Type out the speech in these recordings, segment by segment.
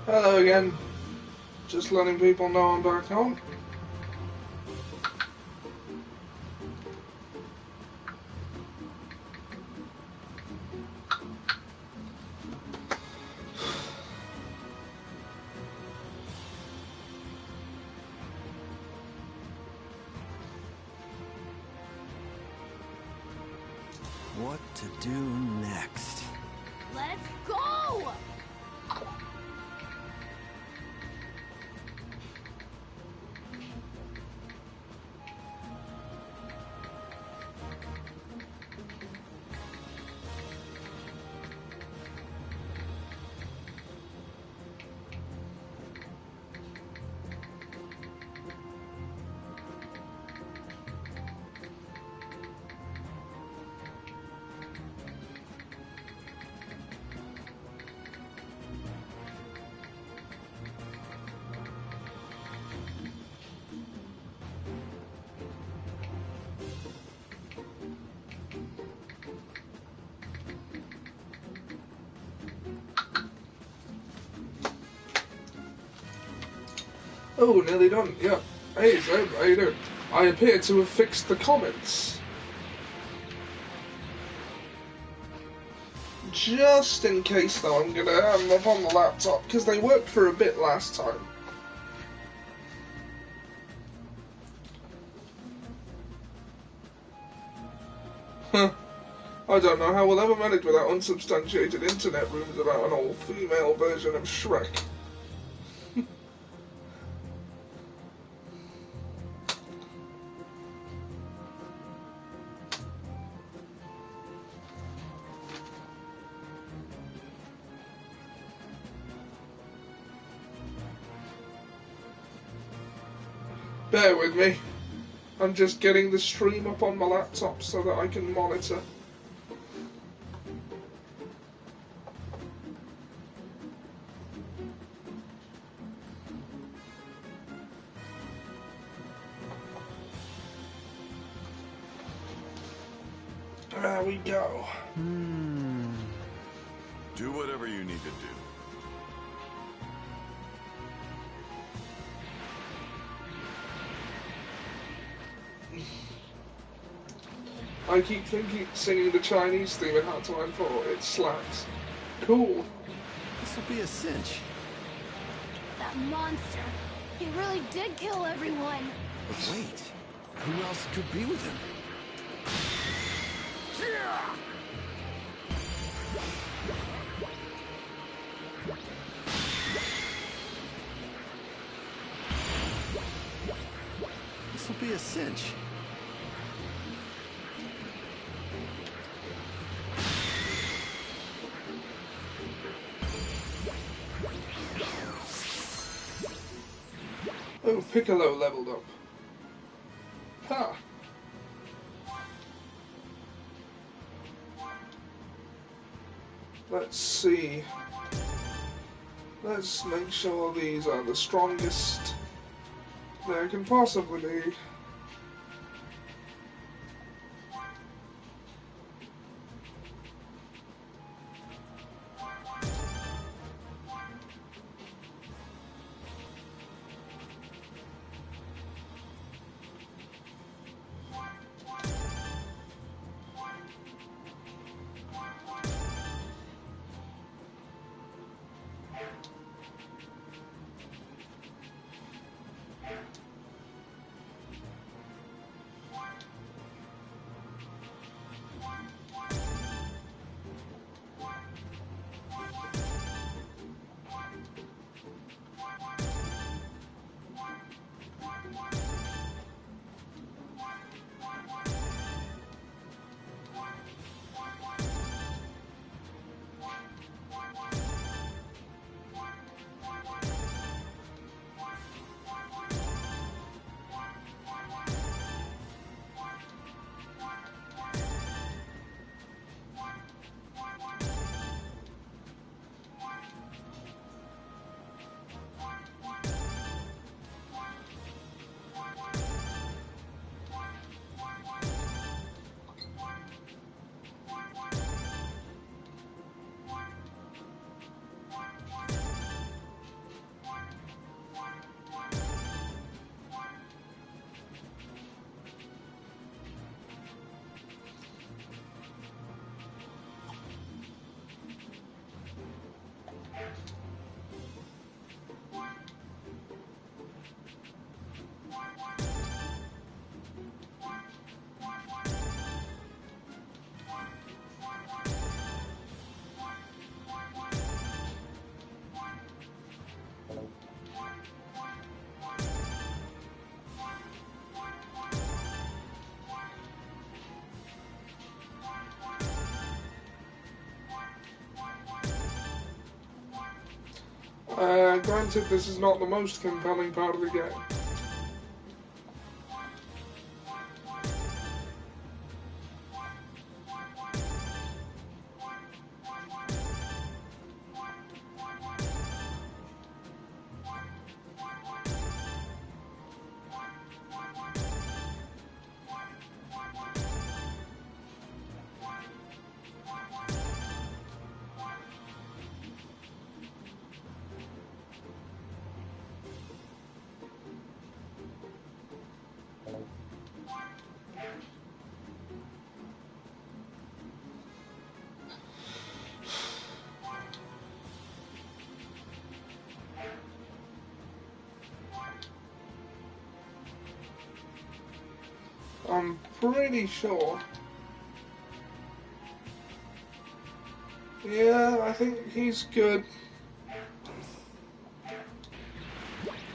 Hello again. Just letting people know I'm back home. What to do next? Let's go! Oh, nearly done. Yeah. Hey, Zeb, how you doing? I appear to have fixed the comments. Just in case, though, I'm gonna have them up on the laptop, because they worked for a bit last time. Huh. I don't know how we'll ever manage without unsubstantiated internet rumours about an all-female version of Shrek. Bear with me. I'm just getting the stream up on my laptop so that I can monitor. There we go. Do whatever you need to do. I keep singing the Chinese theme in Hotline 4. It slaps. Cool. This'll be a cinch. That monster. He really did kill everyone. But wait, who else could be with him? This'll be a cinch. Oh, Piccolo leveled up. Ha! Let's see. Let's make sure these are the strongest there can possibly be. Granted, this is not the most compelling part of the game. I'm pretty sure. Yeah, I think he's good.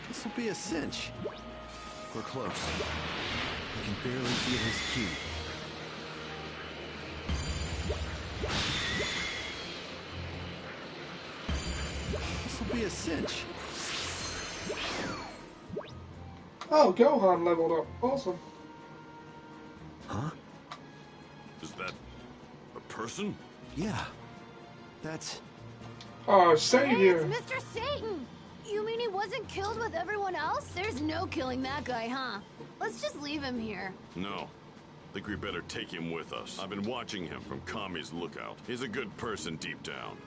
This will be a cinch. We're close. I can barely feel his ki. This will be a cinch. Oh, Gohan leveled up. Awesome. Huh? Is that a person? Yeah. That's... Oh, Hey, Savior. it's Mr. Satan! You mean he wasn't killed with everyone else? There's no killing that guy, huh? Let's just leave him here. No. Think we better take him with us. I've been watching him from Kami's lookout. He's a good person deep down.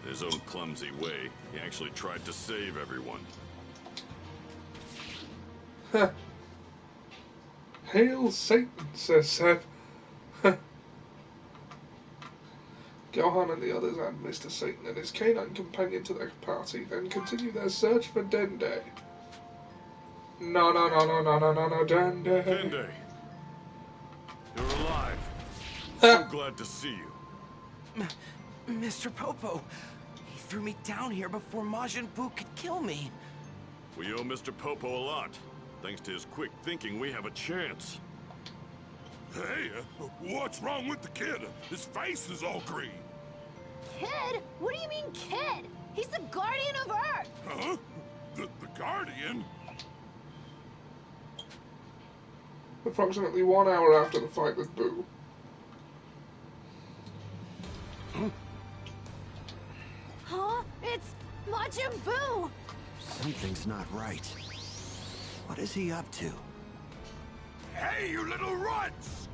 In his own clumsy way, he actually tried to save everyone. Huh. Hail Satan, says Seth. Gohan and the others add Mr. Satan and his canine companion to their party, then continue their search for Dende. No, Dende. Dende! You're alive. So glad to see you. Mr. Popo, he threw me down here before Majin Buu could kill me. We owe Mr. Popo a lot. Thanks to his quick thinking, we have a chance. Hey, what's wrong with the kid? His face is all green. Kid? What do you mean, kid? He's the guardian of Earth! Huh? The Guardian? Approximately 1 hour after the fight with Boo. Huh? It's Majin Buu! Something's not right. What is he up to? Hey, you little runts!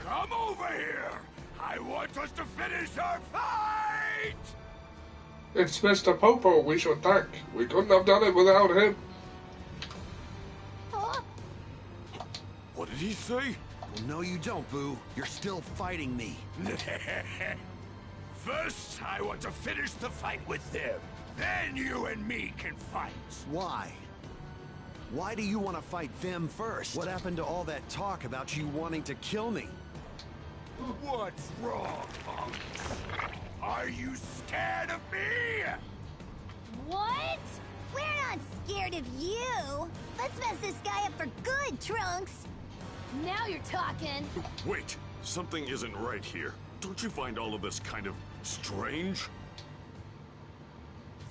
Come over here! I want us to finish our fight! It's Mr. Popo we should thank. We couldn't have done it without him. Huh? What did he say? Well, no you don't, Boo. You're still fighting me. First, I want to finish the fight with them. Then you and me can fight. Why? Why do you want to fight them first? What happened to all that talk about you wanting to kill me? What's wrong, punks? Are you scared of me? What? We're not scared of you. Let's mess this guy up for good, Trunks. Now you're talking. Wait, something isn't right here. Don't you find all of this kind of strange?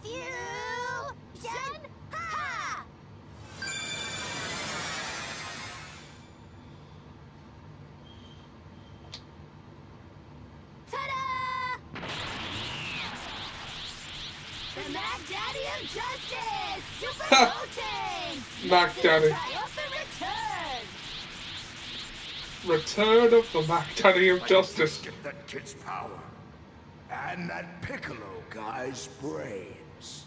Fusion! Ha! Ta-da! The Mac Daddy of Justice! Super Gotenks! Mac Daddy. Triumphant return! Return of the Mac Daddy of Justice. Get that kid's power. And that Piccolo guy's brains.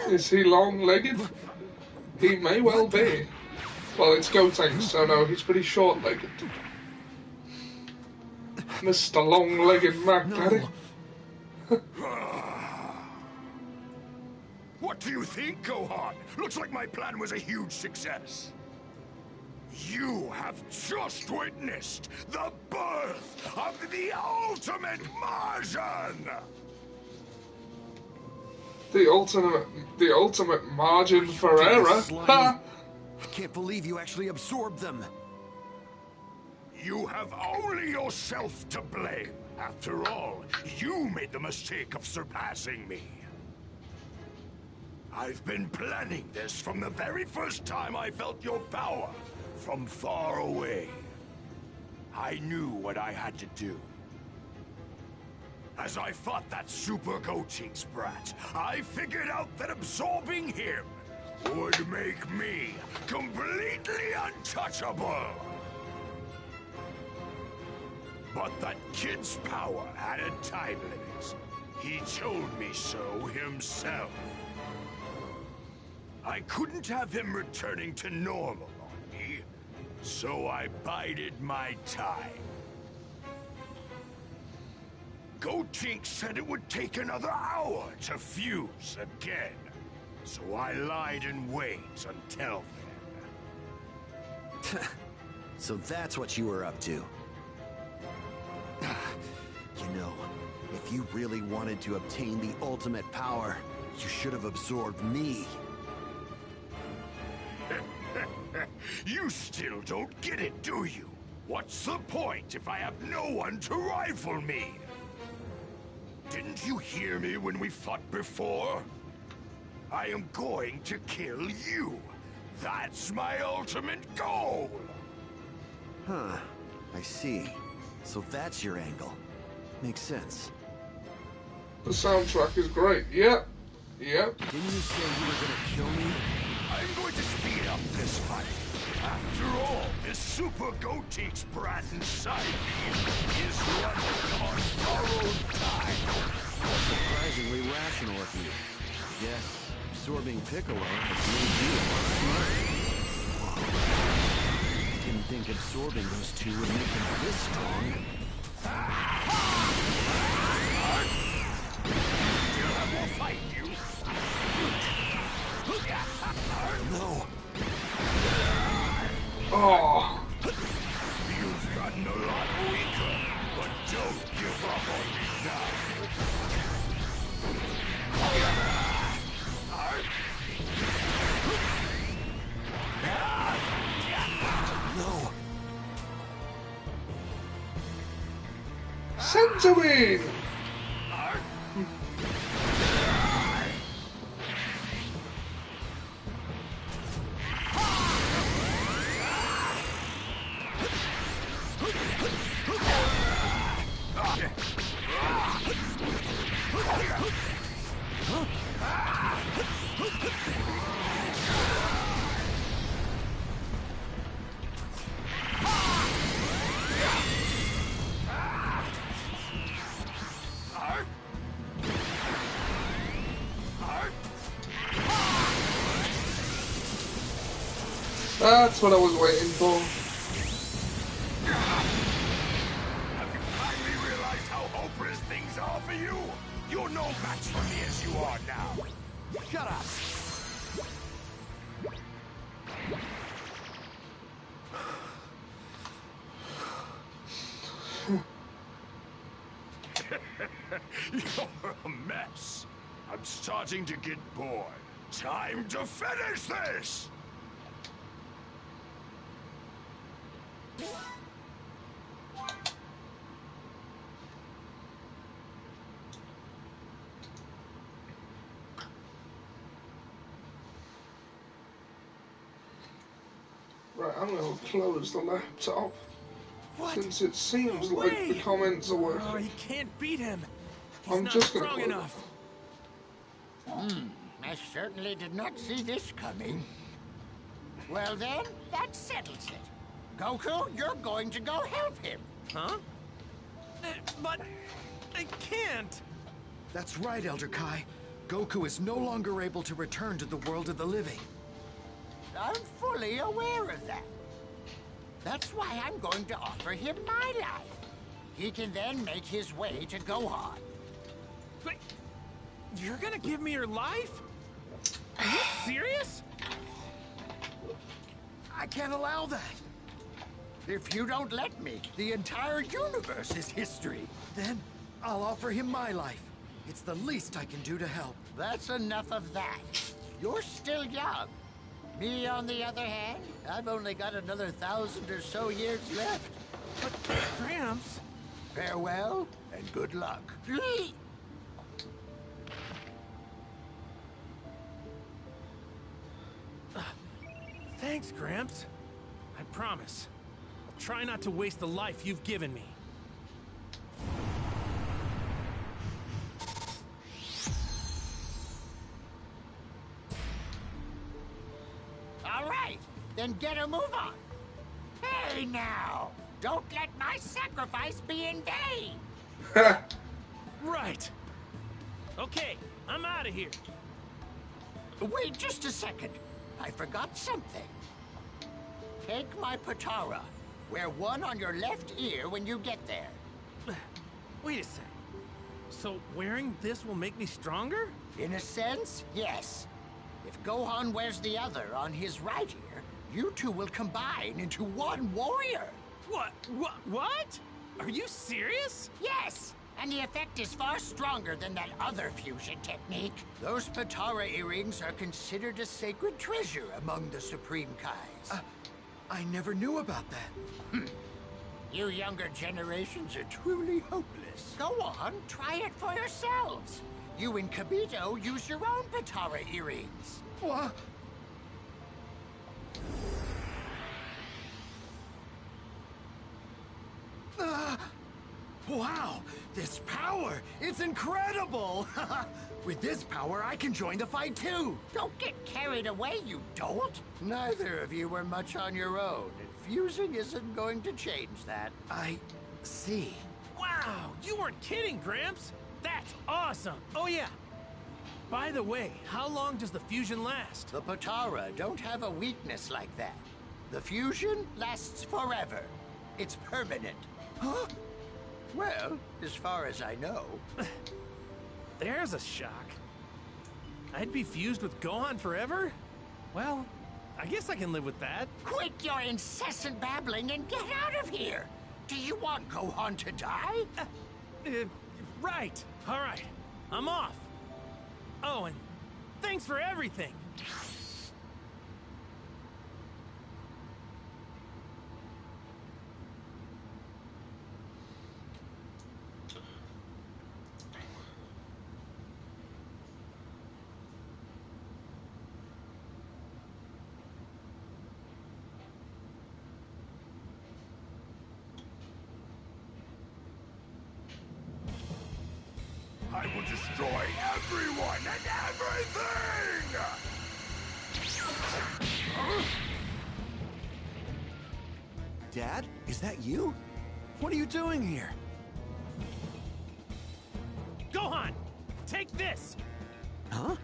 Is he long-legged? He may well be. Well, it's Gotenks, so no, he's pretty short-legged. Mr. Long-legged Mac Daddy. What do you think, Gohan? Looks like my plan was a huge success. You have just witnessed the birth of the ultimate Martian! The ultimate margin for error. Ha! can't believe you actually absorbed them. You have only yourself to blame. After all, you made the mistake of surpassing me. I've been planning this from the very first time I felt your power, from far away. I knew what I had to do. As I fought that Super Goatee brat, I figured out that absorbing him would make me completely untouchable. But that kid's power had a time limit. He told me so himself. I couldn't have him returning to normal on me, so I bided my time. Goatee said it would take another hour to fuse again, so I lied in wait until then. So that's what you were up to. You know, if you really wanted to obtain the ultimate power, you should have absorbed me. You still don't get it, do you? What's the point if I have no one to rival me? Didn't you hear me when we fought before? I am going to kill you. That's my ultimate goal. Huh, I see. So that's your angle. Makes sense. The soundtrack is great. Yep. Yep. Didn't you say you were gonna kill me? I'm going to speed up this fight. After all, this Super Goatee brat inside me is running on borrowed time. Surprisingly rational of you. Yes, absorbing Piccolo has made you a lot smarter. I didn't think absorbing those two would make them this strong. Still have more fight, you. No. Oh. You've gotten a lot weaker, but don't give up on me now. No. Centipede! That's what I was waiting for. Have you finally realized how hopeless things are for you? You're no match for me as you are now. Shut up. You're a mess. I'm starting to get bored. Time to finish this! Right, I'm going to close the laptop. What? Since it seems No like way! the comments are Oh, working. you can't beat him. He's I'm not just gonna strong close it. enough. I certainly did not see this coming. Well then, that settles it. Goku, you're going to go help him. Huh? But I can't. That's right, Elder Kai. Goku is no longer able to return to the world of the living. I'm fully aware of that. That's why I'm going to offer him my life. He can then make his way to Gohan. But you're gonna give me your life? Are you serious? I can't allow that. If you don't let me, the entire universe is history. Then I'll offer him my life. It's the least I can do to help. That's enough of that. You're still young. Me, on the other hand, I've only got another 1,000 or so years left. But, Gramps... Farewell, and good luck. Thanks, Gramps. I promise. I'll try not to waste the life you've given me. All right, then get a move on. Hey now, don't let my sacrifice be in vain. Right. Okay, I'm out of here. Wait just a second. I forgot something. Take my Patara. Wear one on your left ear when you get there. Wait a sec. So wearing this will make me stronger? In a sense, yes. If Gohan wears the other on his right ear, you two will combine into one warrior. What? Are you serious? Yes, and the effect is far stronger than that other fusion technique. Those Patara earrings are considered a sacred treasure among the Supreme Kais. I never knew about that. You younger generations are truly hopeless. Go on, try it for yourselves. You and Kibito use your own Patara earrings. What? Wow, this power, it's incredible! With this power, I can join the fight too! Don't get carried away, you dolt. Neither of you were much on your own, and fusing isn't going to change that. I see. Wow, you weren't kidding, Gramps. That's awesome. Oh yeah. By the way, how long does the fusion last? The Patara don't have a weakness like that. The fusion lasts forever. It's permanent. Huh? Well, as far as I know. There's a shock. I'd be fused with Gohan forever? Well, I guess I can live with that. Quit your incessant babbling and get out of here! Do you want Gohan to die? Right. All right. I'm off. Oh, and thanks for everything. I will destroy everyone and everything! Dad, is that you? What are you doing here? Gohan, take this. Huh?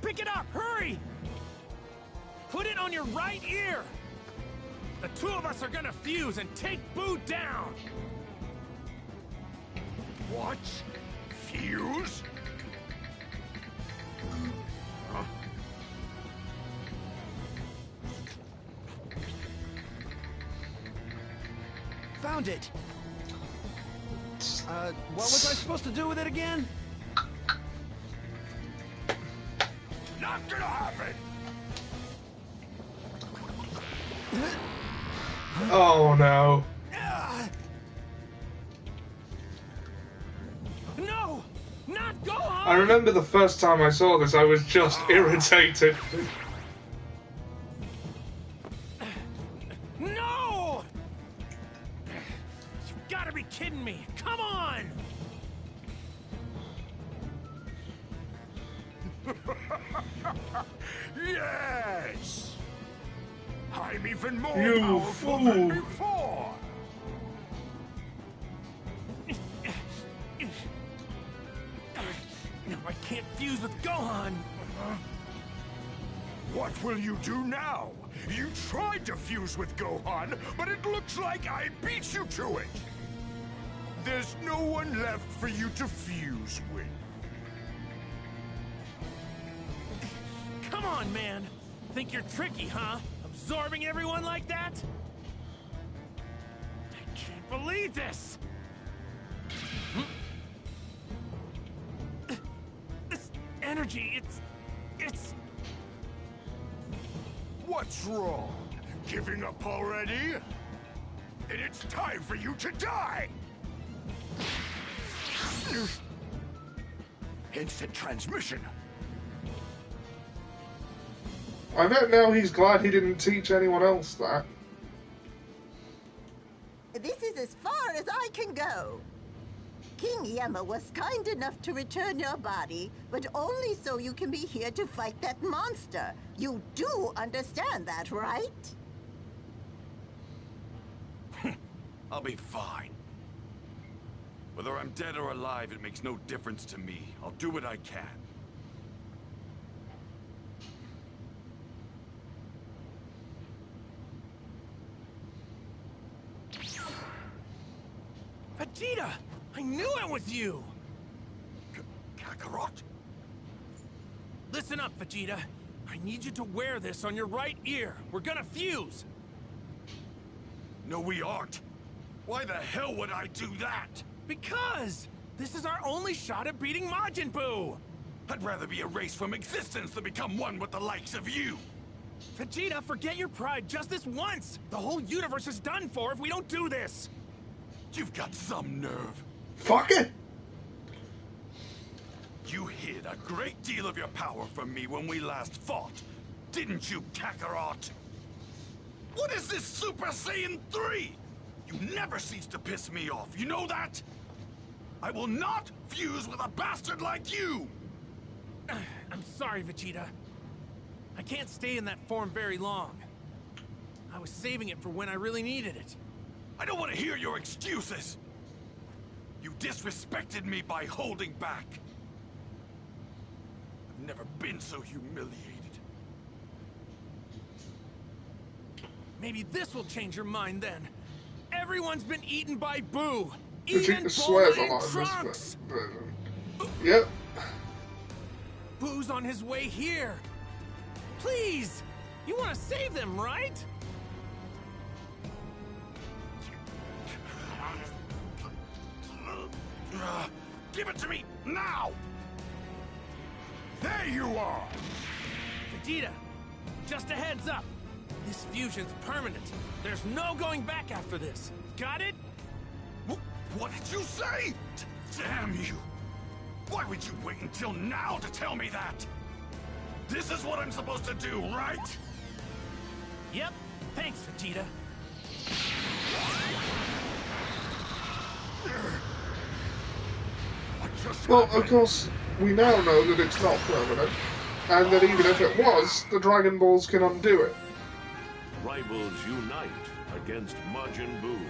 Pick it up, hurry! Put it on your right ear. The two of us are gonna fuse and take Boo down! What? Fuse? Huh? Found it! What was I supposed to do with it again? Not gonna happen! Oh no. No! Not Gohan! I remember the first time I saw this, I was just irritated. No! You've gotta be kidding me! Come on! Yes! I'm even more You powerful fool. than before! No, I can't fuse with Gohan! What will you do now? You tried to fuse with Gohan, but it looks like I beat you to it! There's no one left for you to fuse with. Come on, man! Think you're tricky, huh? Absorbing everyone like that? I can't believe this! energy. It's... What's wrong? Giving up already? Then it's time for you to die! Instant transmission. I bet now he's glad he didn't teach anyone else that. This is as far as I can go. King Yemma was kind enough to return your body, but only so you can be here to fight that monster. You do understand that, right? I'll be fine. Whether I'm dead or alive, it makes no difference to me. I'll do what I can. Vegeta! I knew it was you! Kakarot? Listen up, Vegeta. I need you to wear this on your right ear. We're gonna fuse! No, we aren't. Why the hell would I do that? Because! This is our only shot at beating Majin Buu! I'd rather be erased from existence than become one with the likes of you! Vegeta, forget your pride just this once! The whole universe is done for if we don't do this! You've got some nerve. Fuck it! You hid a great deal of your power from me when we last fought, didn't you, Kakarot? What is this Super Saiyan 3? You never cease to piss me off, you know that? I will not fuse with a bastard like you! I'm sorry, Vegeta. I can't stay in that form very long. I was saving it for when I really needed it. I don't want to hear your excuses! You disrespected me by holding back. I've never been so humiliated. Maybe this will change your mind then. Everyone's been eaten by Buu! Even Vegeta swears a Bulma lot and in Trunks! this version. Yep. Buu's on his way here! Please! You want to save them, right? Give it to me, now! There you are! Vegeta, just a heads up. This fusion's permanent. There's no going back after this. Got it? What did you say? Damn you! Why would you wait until now to tell me that? This is what I'm supposed to do, right? Yep. Thanks, Vegeta. Well, of course, we now know that it's not permanent, and that even if it was, the Dragon Balls can undo it. Rivals unite against Majin Buu.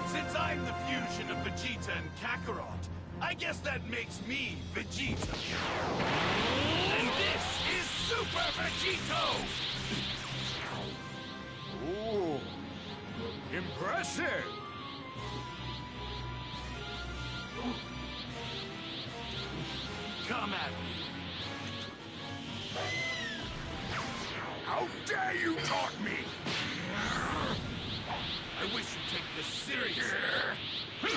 Since I'm the fusion of Vegeta and Kakarot, I guess that makes me Vegeta. And this is Super Vegito! Ooh, impressive! Come at me. How dare you taunt me! I wish you'd take this seriously. Who do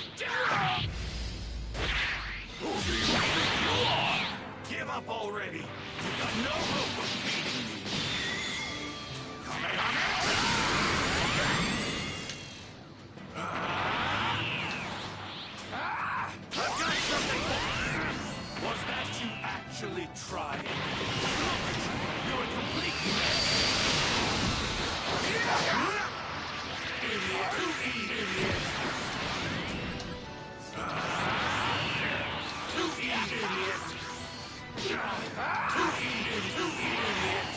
you think you are? Give up already. You've got no hope of beating me. I've got something for you. Was that you actually trying? You're a complete mess. Idiot. Too idiot. Too idiot. Too idiot. Too idiot.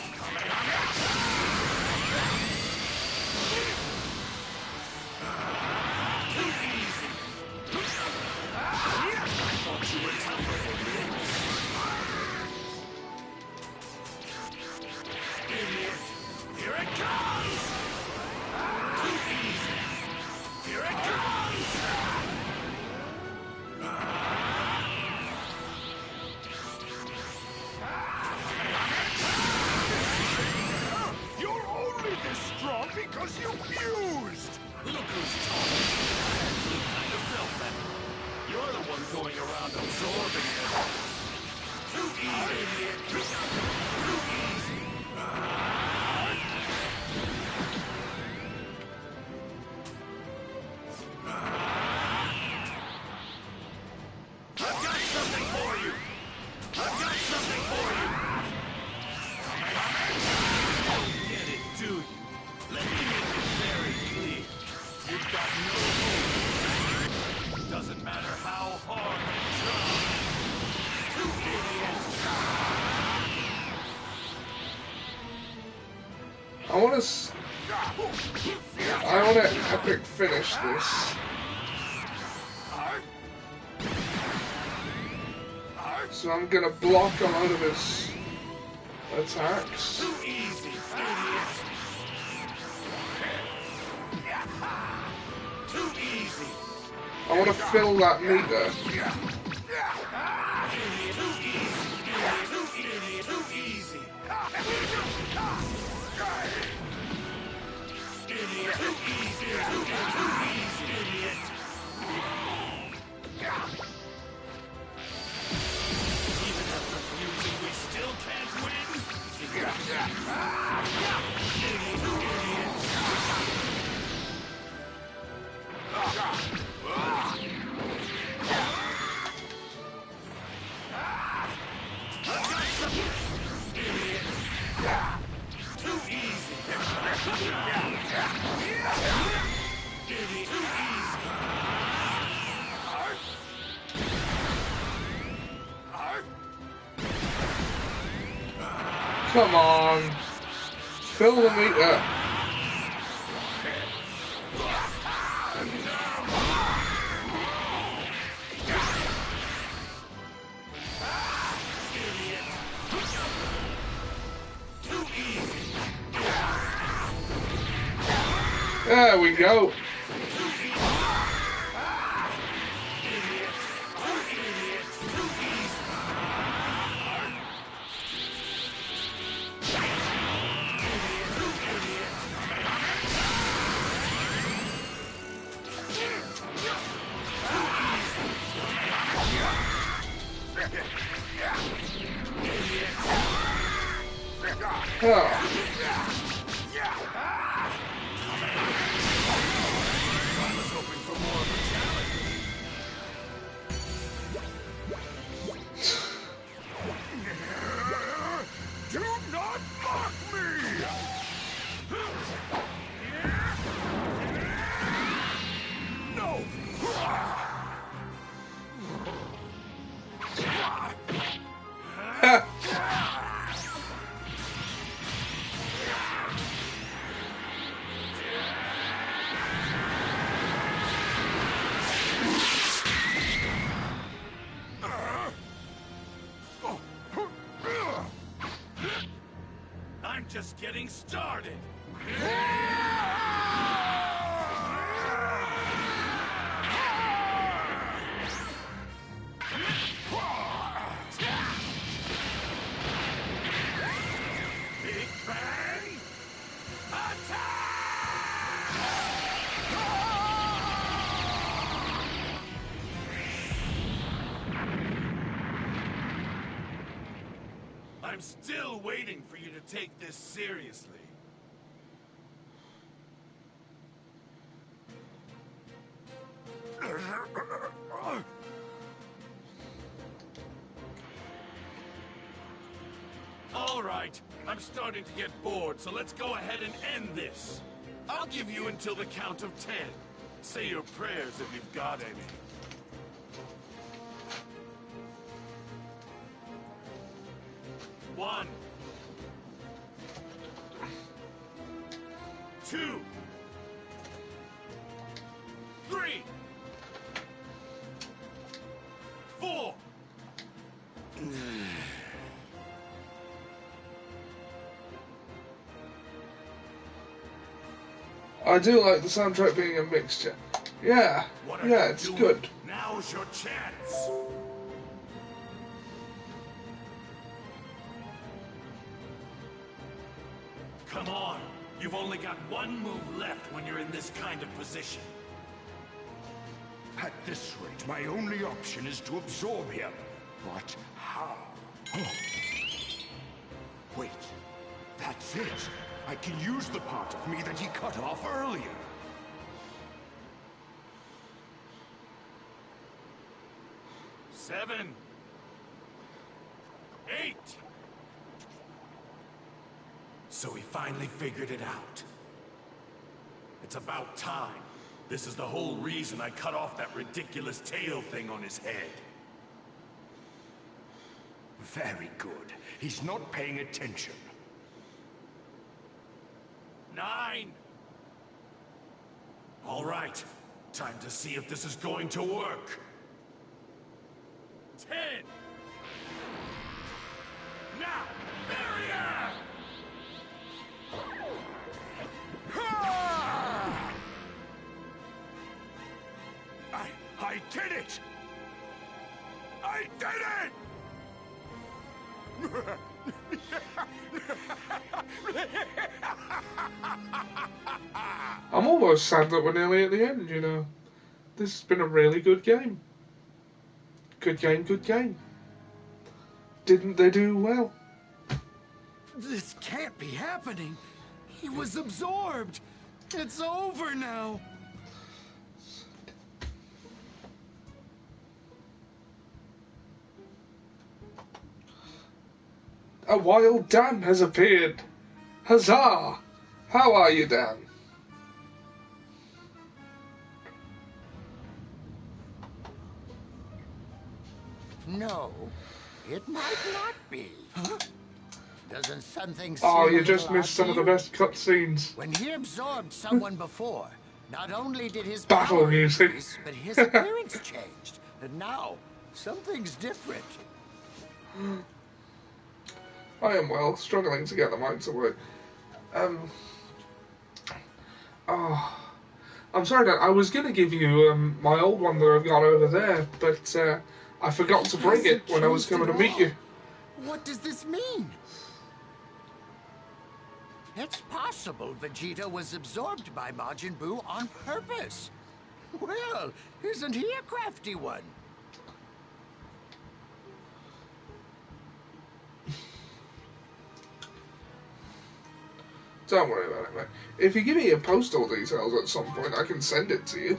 Too easy. I thought you were tougher than this. Idiot. Here it comes. Too easy. Here it comes. You're only this strong because you fused! Look who's talking. I actually kind of felt that. You're the one going around absorbing it. I want to epic finish this. So I'm gonna block a lot of his attacks. Too easy, idiot. Too easy. I want to fill that meter. Too easy. Too easy. Idiot. Too easy. Too easy, idiot. Even after fusing, we still can't win. Idiot. Too easy. Come on. Fill the meter. There we go. Oh. Do not mock me! No! I'm just getting started. Big Bang Attack! I'm still waiting for you to take this seriously. All right, I'm starting to get bored, so let's go ahead and end this. I'll give you until the count of 10. Say your prayers if you've got any. 1, 2, 3, 4. I do like the soundtrack being a mixture. Yeah, yeah, it's good. Now's your chance. Come on. You've only got one move left when you're in this kind of position. At this rate, my only option is to absorb him. But how? Wait, that's it. I can use the part of me that he cut off earlier. Seven. 8. So he finally figured it out. It's about time. This is the whole reason I cut off that ridiculous tail thing on his head. Very good. He's not paying attention. 9. All right. Time to see if this is going to work. 10. Now, barrier! I did it! I did it! I'm almost sad that we're nearly at the end, you know. This has been a really good game. Good game, good game. Didn't they do well? This can't be happening. He was absorbed. It's over now. A wild Dan has appeared. Huzzah! How are you, Dan? No, it might not be. Doesn't something Oh, seem you a just little missed odd some to of the you? best cutscenes. When he absorbed someone before, not only did his Battle power music. increase, but his appearance changed. And now, something's different. I am well, struggling to get the mic to work. I'm sorry, Dan. I was going to give you my old one that I've got over there, but I forgot to bring it when I was coming to meet you. What does this mean? It's possible Vegeta was absorbed by Majin Buu on purpose. Well, isn't he a crafty one? Don't worry about it, mate. If you give me your postal details at some point, I can send it to you.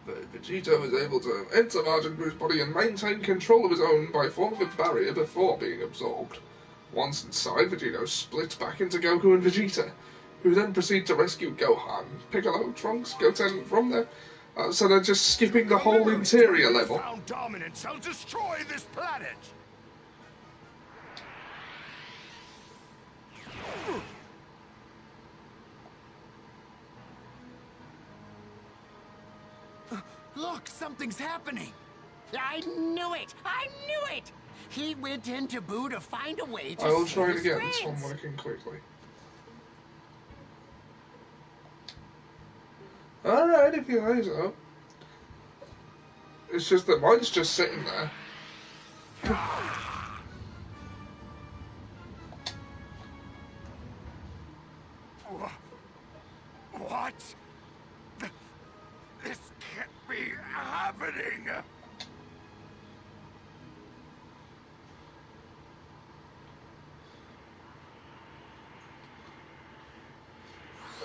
But Vegeta was able to enter Majin Buu's body and maintain control of his own by forming a barrier before being absorbed. Once inside, Vegeta split back into Goku and Vegeta, who then proceed to rescue Gohan, Piccolo, Trunks, Goten from there. So they're just skipping the whole interior level. Found dominance. I'll destroy this planet. Look, something's happening. I knew it! I knew it! He went into Buu to find a way to I will save try to his get this one friends. working quickly. Alright, if you say so. It's just that mine's just sitting there. What? This can't be happening.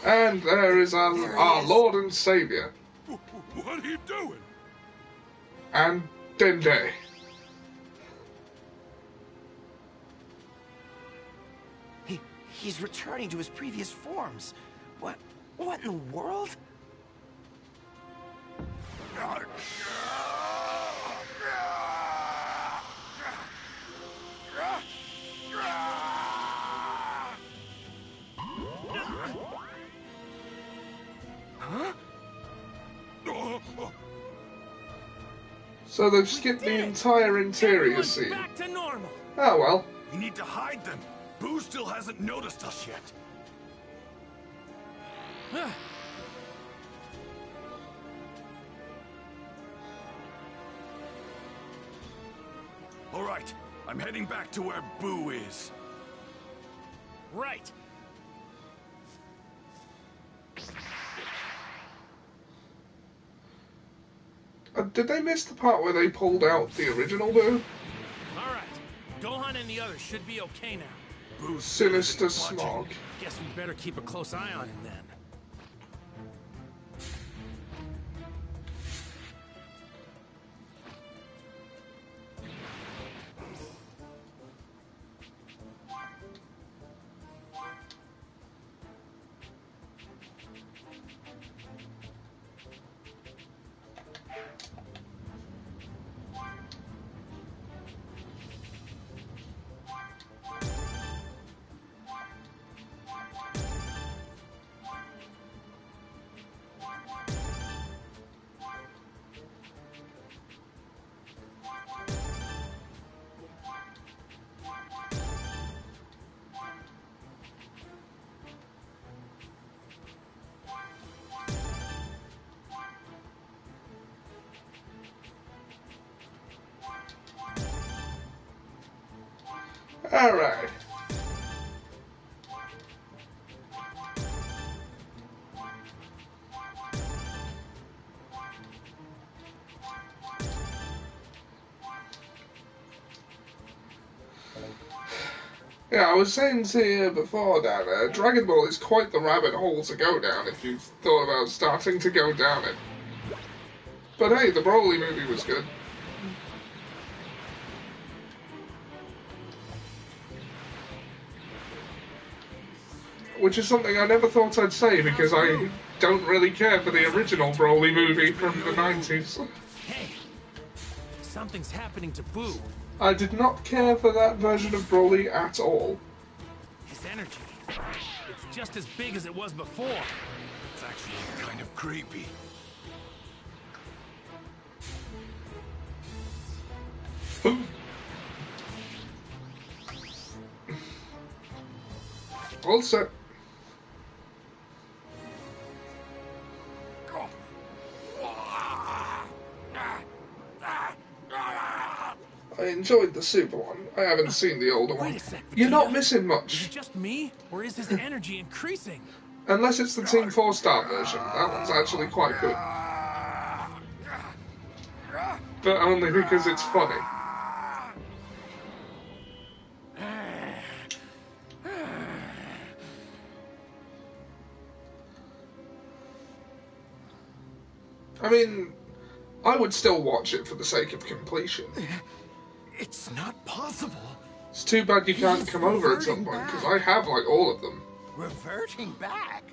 And there is our Lord and Saviour. What are you doing? And Dende. He's returning to his previous forms. What in the world? Huh? So they've skipped the entire interior scene. Back to normal. Oh well. We need to hide them. Boo still hasn't noticed us yet. All right, I'm heading back to where Boo is. Right. Did they miss the part where they pulled out the original Boo? Alright, Gohan and the others should be okay now. Boo's Sinister watching. Smog. Guess we better keep a close eye on him then. Alright. Yeah, I was saying to you before, Dan, Dragon Ball is quite the rabbit hole to go down if you've thought about starting to go down it. But hey, the Broly movie was good. Which is something I never thought I'd say because I don't really care for the original Broly movie from the 90s. Hey, something's happening to Boo. I did not care for that version of Broly at all. His energy, it's just as big as it was before. It's actually kind of creepy. All set. I enjoyed the Super one. I haven't seen the older one. Wait a sec, You're not Vegeta. missing Is much. it just me, or is his energy increasing? Unless it's the Team 4-star version. That one's actually quite good. But only because it's funny. I mean, I would still watch it for the sake of completion. It's not possible. It's too bad you can't come over at some point, because I have, like, all of them. Reverting back?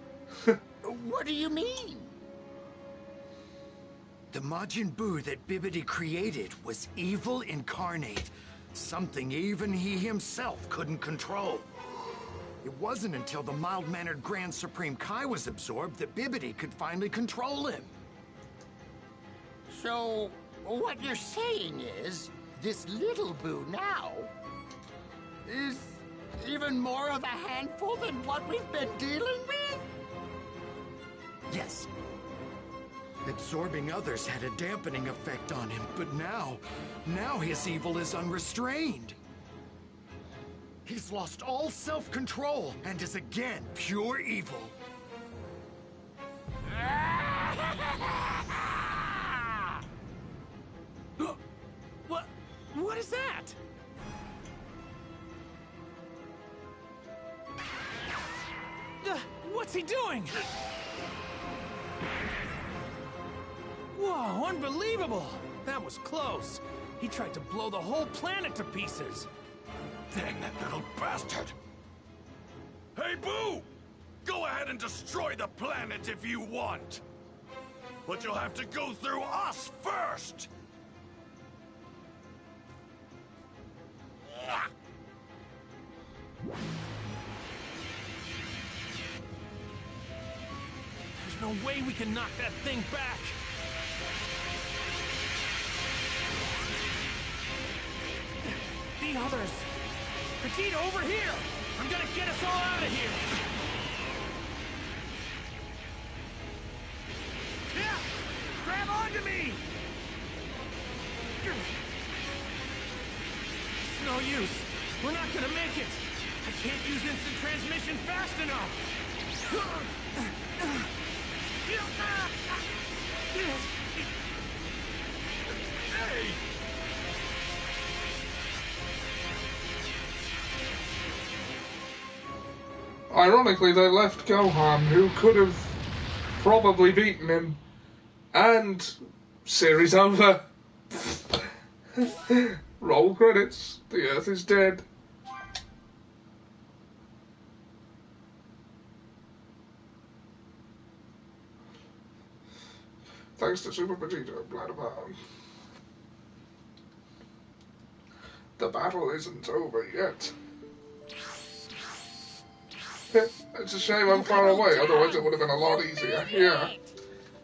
What do you mean? The Majin Buu that Bibbidi created was evil incarnate. Something even he himself couldn't control. It wasn't until the mild-mannered Grand Supreme Kai was absorbed that Bibbidi could finally control him. So, what you're saying is, this little Boo now is even more of a handful than what we've been dealing with? Yes. Absorbing others had a dampening effect on him, but now his evil is unrestrained. He's lost all self-control and is again pure evil. What is that? What's he doing? Whoa, unbelievable! That was close. He tried to blow the whole planet to pieces. Dang that little bastard! Hey, Boo! Go ahead and destroy the planet if you want! But you'll have to go through us first! There's no way we can knock that thing back. The others. Vegeta, over here! I'm gonna get us all out of here! Yeah! Grab onto me! It's no use. We're not gonna make it. I can't use instant transmission fast enough. Ironically, they left Gohan, who could have probably beaten him. And series over. Roll credits. The Earth is dead. Thanks to Super Vegeta, blah blah. The battle isn't over yet. It's a shame I'm far away, otherwise it would have been a lot easier. Yeah.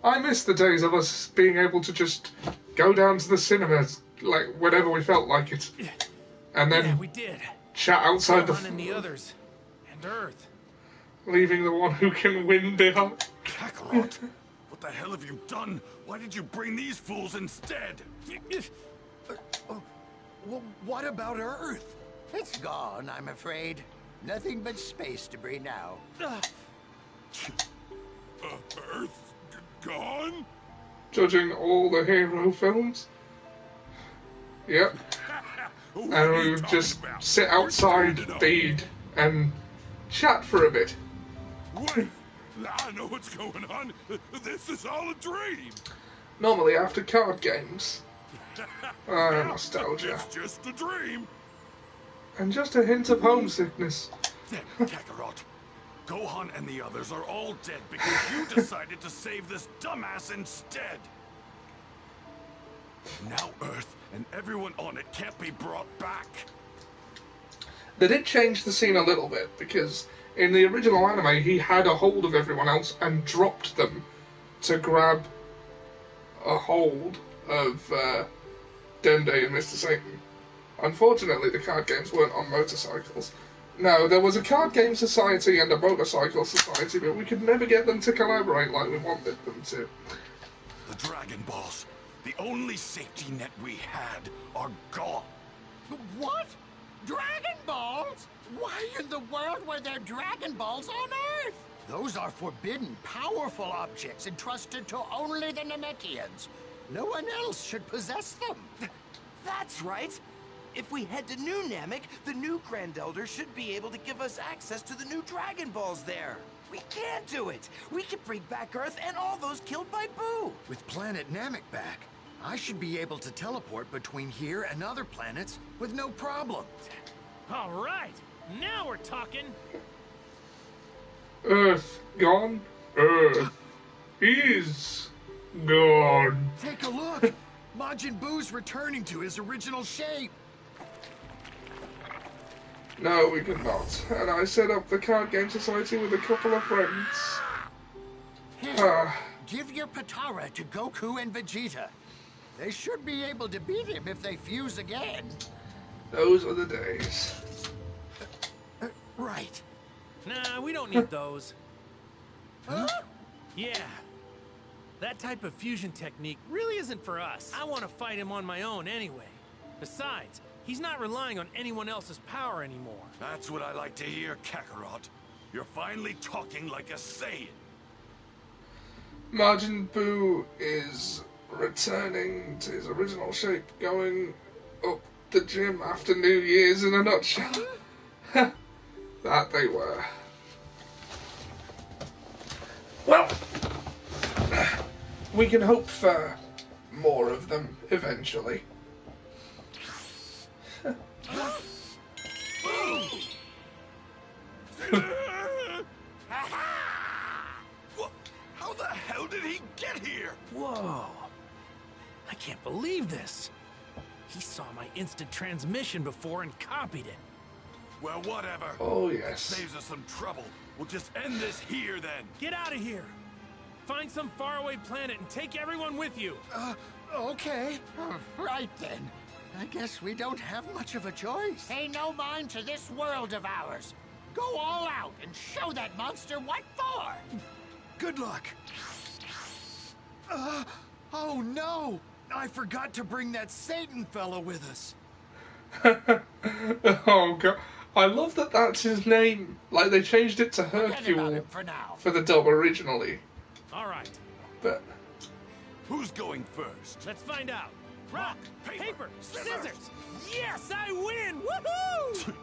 I miss the days of us being able to just go down to the cinemas, like, whenever we felt like it. And then we did. Chat outside Gohan and the others. And Earth. Leaving the one who can win behind. Kakarot, what the hell have you done? Why did you bring these fools instead? Well, what about Earth? It's gone, I'm afraid. Nothing but space debris now. Earth gone? Judging all the hero films. Yep. And we would just sit outside, feed, and chat for a bit. Wait, I know what's going on. This is all a dream. Normally after card games. Nostalgia. It's just a dream. And just a hint of homesickness. Kakarot, Gohan and the others are all dead because you decided to save this dumbass instead. Now Earth and everyone on it can't be brought back. They did change the scene a little bit, because in the original anime he had a hold of everyone else and dropped them to grab a hold of Dende and Mr. Satan. Unfortunately, the card games weren't on motorcycles. No, there was a card game society and a motorcycle society, but we could never get them to collaborate like we wanted them to. The Dragon Balls, the only safety net we had, are gone. What? Dragon Balls? Why in the world were there Dragon Balls on Earth? Those are forbidden, powerful objects entrusted to only the Namekians. No one else should possess them. That's right. If we head to New Namek, the new Grand Elder should be able to give us access to the new Dragon Balls there. We can do it. We can bring back Earth and all those killed by Boo. With planet Namek back, I should be able to teleport between here and other planets with no problem. All right. Now we're talking. Earth gone. Earth is gone. Take a look. Majin Buu's returning to his original shape. No, we could not. And I set up the card game society with a couple of friends. Here, give your Potara to Goku and Vegeta. They should be able to beat him if they fuse again. Those are the days. Right. Nah, we don't need those. Huh? Yeah. That type of fusion technique really isn't for us. I want to fight him on my own anyway. Besides, he's not relying on anyone else's power anymore. That's what I like to hear, Kakarot. You're finally talking like a Saiyan. Majin Buu is returning to his original shape, going up the gym after New Year's in a nutshell. That they were. Well, we can hope for more of them eventually. How the hell did he get here? Whoa. I can't believe this. He saw my instant transmission before and copied it. Well, whatever. Oh, yes. Saves us some trouble. We'll just end this here, then. Get out of here. Find some faraway planet and take everyone with you. Okay. Right then. I guess we don't have much of a choice. Pay no mind to this world of ours. Go all out and show that monster what for. Good luck. Oh no! I forgot to bring that Satan fella with us. Oh god. I love that that's his name. Like, they changed it to Hercule for now. for the dub originally. All right. But Who's going first? Let's find out. rock, paper, scissors! Yes, I win! Woohoo!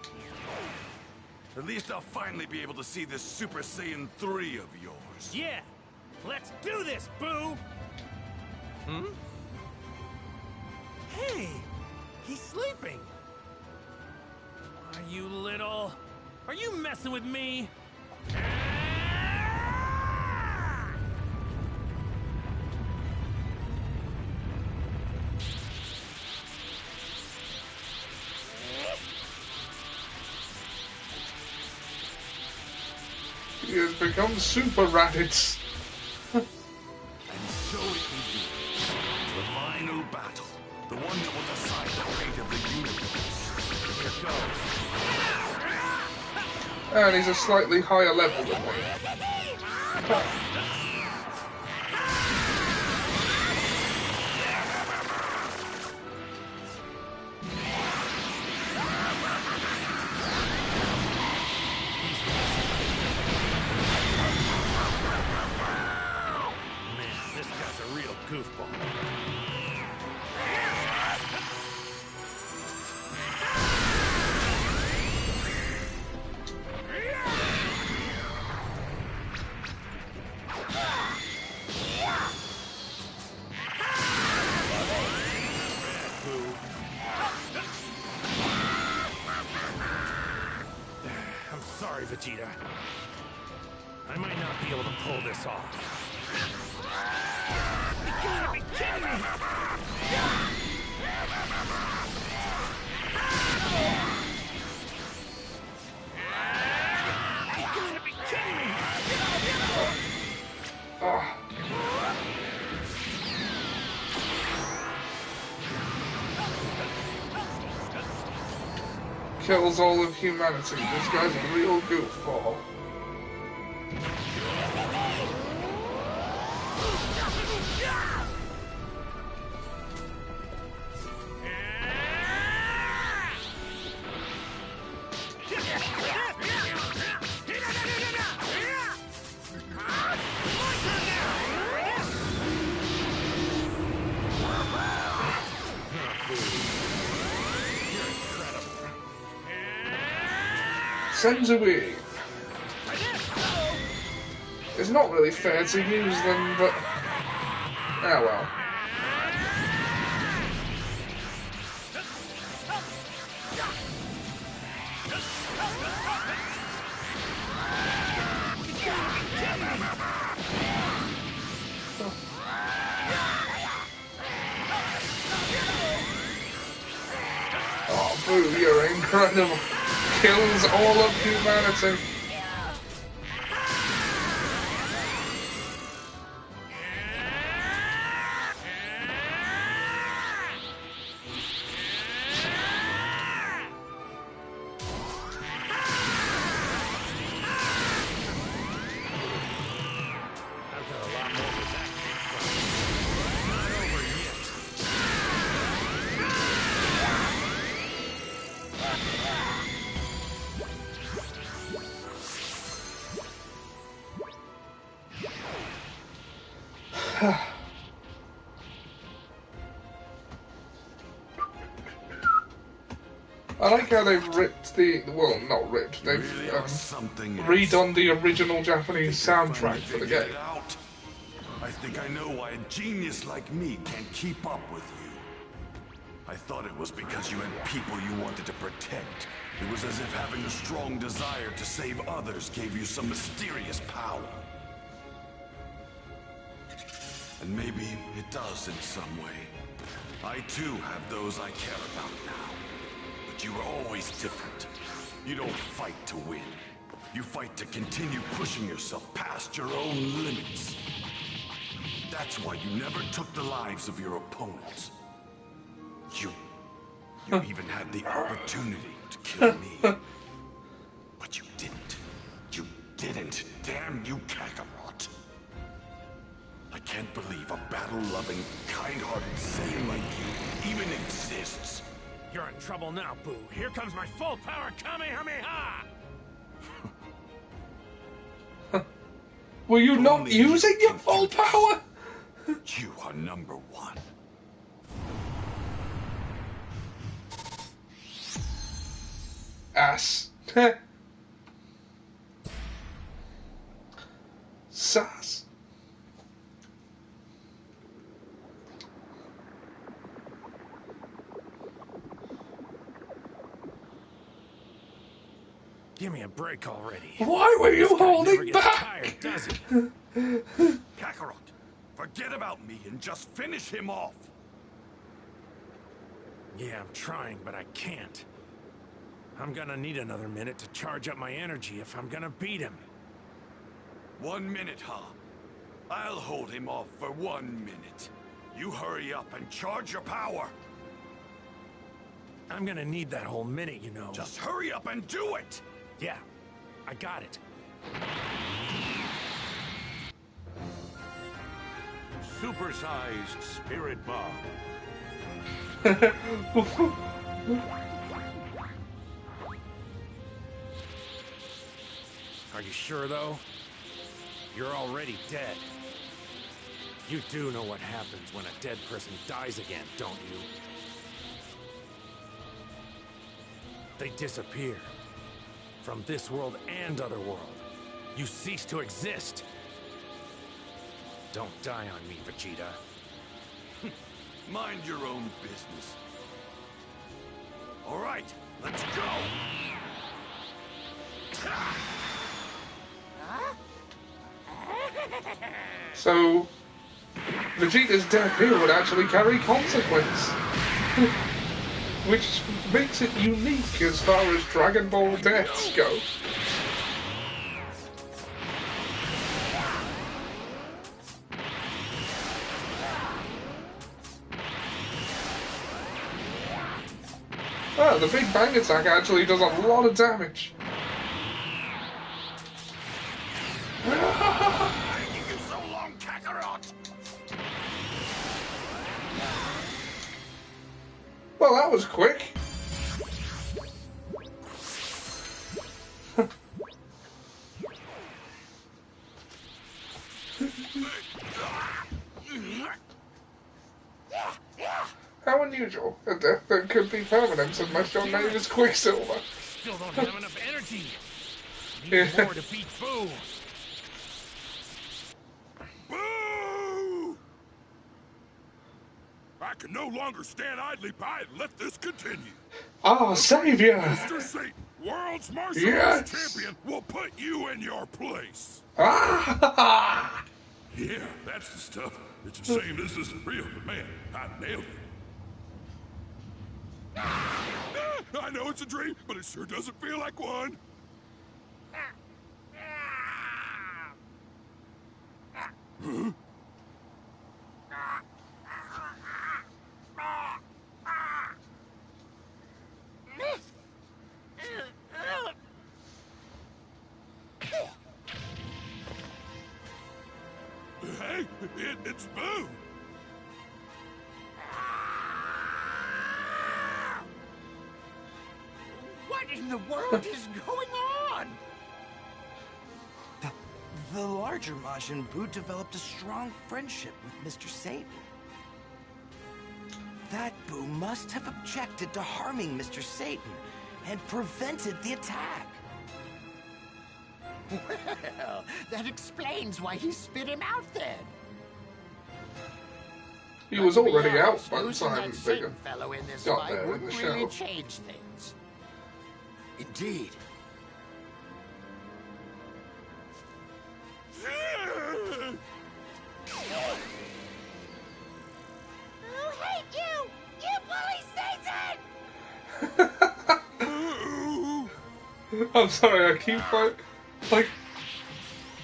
At least I'll finally be able to see this Super Saiyan 3 of yours. Yeah, let's do this, Boo! Hmm? Hey, he's sleeping. Are you little? Are you messing with me? He has become Super Raditz. And so it will be. The final battle. The one that will decide the fate of the universe. Here goes. And he's a slightly higher level than me. Goofball. I'm sorry, Vegeta. I might not be able to pull this off. You gotta be kidding me! You gotta be kidding me! Kills all of humanity. This guy's a real goofball. Sensui. It's not really fair to use them, but oh well. Oh, Boo, you're incredible. Kills all of humanity. I like how they've ripped well, not ripped, they've redone the original Japanese soundtrack for the game. I think I know why a genius like me can't keep up with you. I thought it was because you had people you wanted to protect. It was as if having a strong desire to save others gave you some mysterious power. And maybe it does in some way. I too have those I care about now. But you were always different. You don't fight to win. You fight to continue pushing yourself past your own limits. That's why you never took the lives of your opponents. You even had the opportunity to kill me. But you didn't. You didn't. Damn you, Kakarot. I can't believe a battle-loving, kind-hearted Saiyan like you even exists. You're in trouble now, Boo. Here comes my full-power Kamehameha! Were you not using your full power? You are number one. Sass. Sass. Give me a break already. Why were you This guy never holding gets back? tired, does he? Kakarot, forget about me and just finish him off. Yeah, I'm trying, but I can't. I'm gonna need another minute to charge up my energy if I'm gonna beat him. 1 minute, huh? I'll hold him off for 1 minute. You hurry up and charge your power. I'm gonna need that whole minute, you know. Just hurry up and do it! Yeah, I got it. Supersized Spirit Bomb. Are you sure, though? You're already dead. You do know what happens when a dead person dies again, don't you? They disappear. From this world and other world. You cease to exist. Don't die on me, Vegeta. Mind your own business. All right, let's go! So, Vegeta's death here would actually carry consequence. Which makes it unique as far as Dragon Ball deaths go. Oh, the Big Bang attack actually does a lot of damage. Taking you so long, Kakarot! Well, that was quick. How unusual. A death that could be permanent unless your name is Quicksilver. Still don't have enough energy. Need more to beat Boo. Boo! I can no longer stand idly by and let this continue. Ah, Savior! Mr. Satan, World's Martial Yes. Arts Champion, will put you in your place. Ah! Yeah, that's the stuff. It's a shame this isn't real, but man, I nailed it. I know it's a dream, but it sure doesn't feel like one. Huh? Hey, it's Boo! What in the world is going on? The larger Majin Buu developed a strong friendship with Mr. Satan. That Buu must have objected to harming Mr. Satan and prevented the attack. Well, that explains why he spit him out then. He was But to be already out honest, by the losing time that Satan Bigger fellow in this got fight there in wouldn't the really show. change things. Indeed. Who hate you? You bully Satan! I'm sorry, I keep like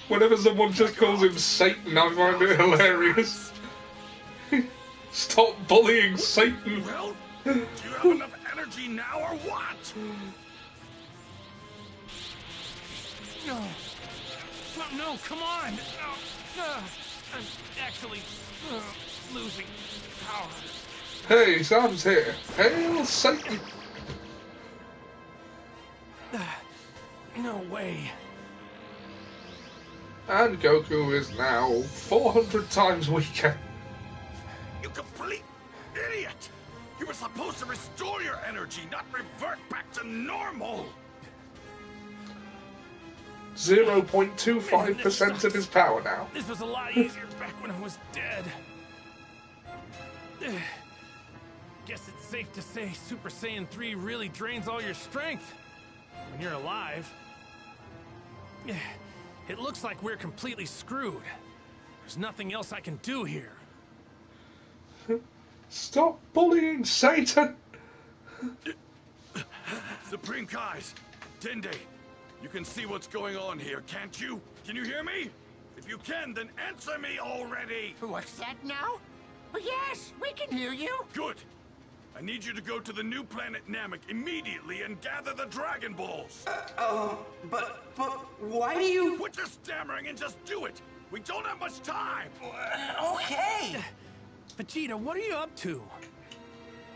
whenever someone just calls him Satan, I find it hilarious. Stop bullying Satan. Well, do you have enough energy now or what? No. No, come on. I'm actually losing power. Hey, Sam's here. Hail Satan. No way. And Goku is now 400 times weaker. You complete idiot! You were supposed to restore your energy, not revert back to normal! 0.25% of his power now. This was a lot easier back when I was dead. Guess it's safe to say Super Saiyan 3 really drains all your strength when you're alive. It looks like we're completely screwed. There's nothing else I can do here. Stop bullying Satan! Supreme Kais, Dende, you can see what's going on here, can't you? Can you hear me? If you can, then answer me already! What's that now? Oh, yes, we can hear you. Good. I need you to go to the new planet Namek immediately and gather the Dragon Balls. But why do you... Quit your stammering and just do it. We don't have much time. Okay. Vegeta, what are you up to?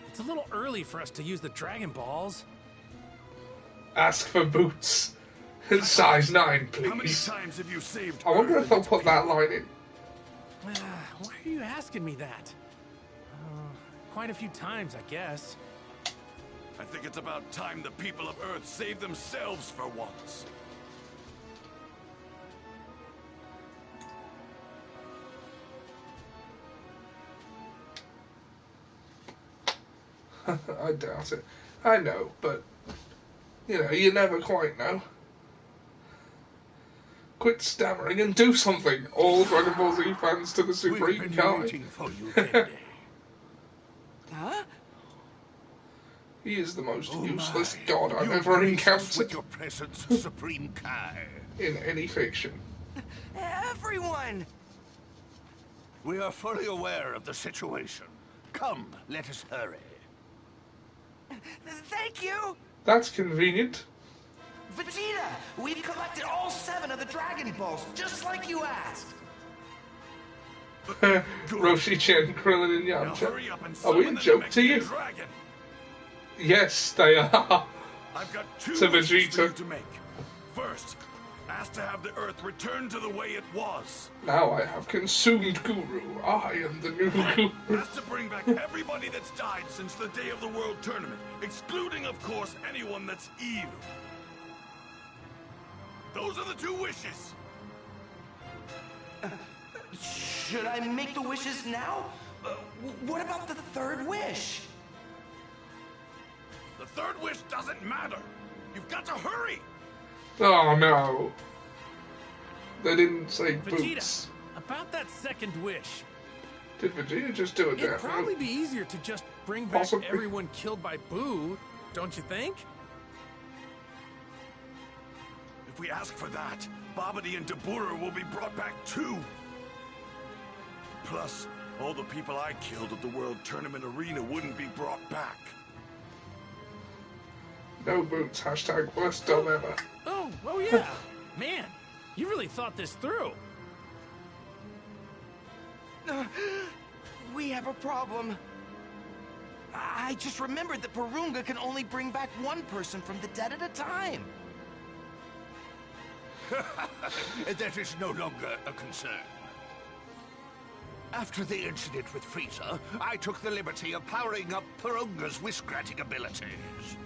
It's a little early for us to use the Dragon Balls. Ask for boots. Size 9, please. How many times have you saved I wonder Earth if they'll and put its that people? line in. Why are you asking me that? Quite a few times, I guess. I think it's about time the people of Earth save themselves for once. I doubt it. I know, but you know, you never quite know. Quit stammering and do something, all Dragon Ball Z fans to the Supreme Kai. For you, Dende. Huh? He is the most Oh useless my. god I've You ever grace us encountered with your presence, Supreme Kai. in any fiction. Everyone! We are fully aware of the situation. Come, let us hurry. Thank you! That's convenient. Vegeta, we've collected all 7 of the Dragon Balls, just like you asked. Roshi Chen, Krillin, and Now Yamcha. hurry up and Are we summon a the joke to Namekian you? Dragon. Yes, they are. I've got 2 To wishes for Vegeta. you to make. First, ask to have the Earth return to the way it was. Now I have consumed Guru. I am the new Guru. Ask to bring back everybody that's died since the day of the World Tournament, excluding, of course, anyone that's evil. Those are the 2 wishes. Should I make the wishes now? What about the 3rd wish? The 3rd wish doesn't matter. You've got to hurry. Oh no. They didn't say Vegeta, boots. about that 2nd wish. Did Vegeta just do a It'd death probably note? be easier to just bring back Possibly. everyone killed by Boo, don't you think? If we ask for that, Babidi and Dabura will be brought back too. Plus, all the people I killed at the World Tournament Arena wouldn't be brought back. No boots. Hashtag worst dumb ever. Oh yeah. Man, you really thought this through. We have a problem. I just remembered that Porunga can only bring back 1 person from the dead at a time. That is no longer a concern. After the incident with Frieza, I took the liberty of powering up Porunga's wish-granting abilities.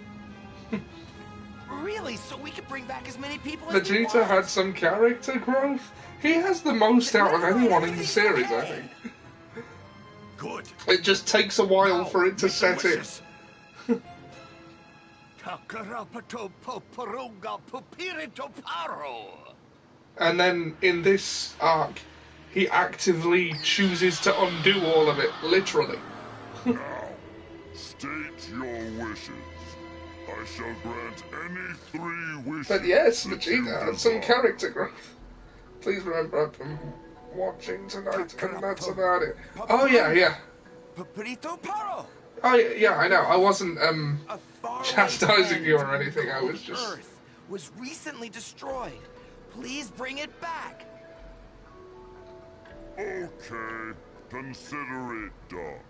Really? So we could bring back as many people as we Vegeta want? had some character growth. He has the most out of anyone in the series, I think. Good. It just takes a while Now, for it to make the set in. wishes. Kakarapato Porunga Pupirito Paro. And then in this arc, he actively chooses to undo all of it, literally. Now, state your wishes. I shall grant any 3 wishes. But yes, that you Vegeta had some desire. character growth. Please remember I've been watching tonight, and that's about it. Oh yeah. Paparito Paro! Oh yeah, I know. I wasn't A faraway chastising you or planet anything. I called was just Earth was recently destroyed. Please bring it back. Okay, consider it done.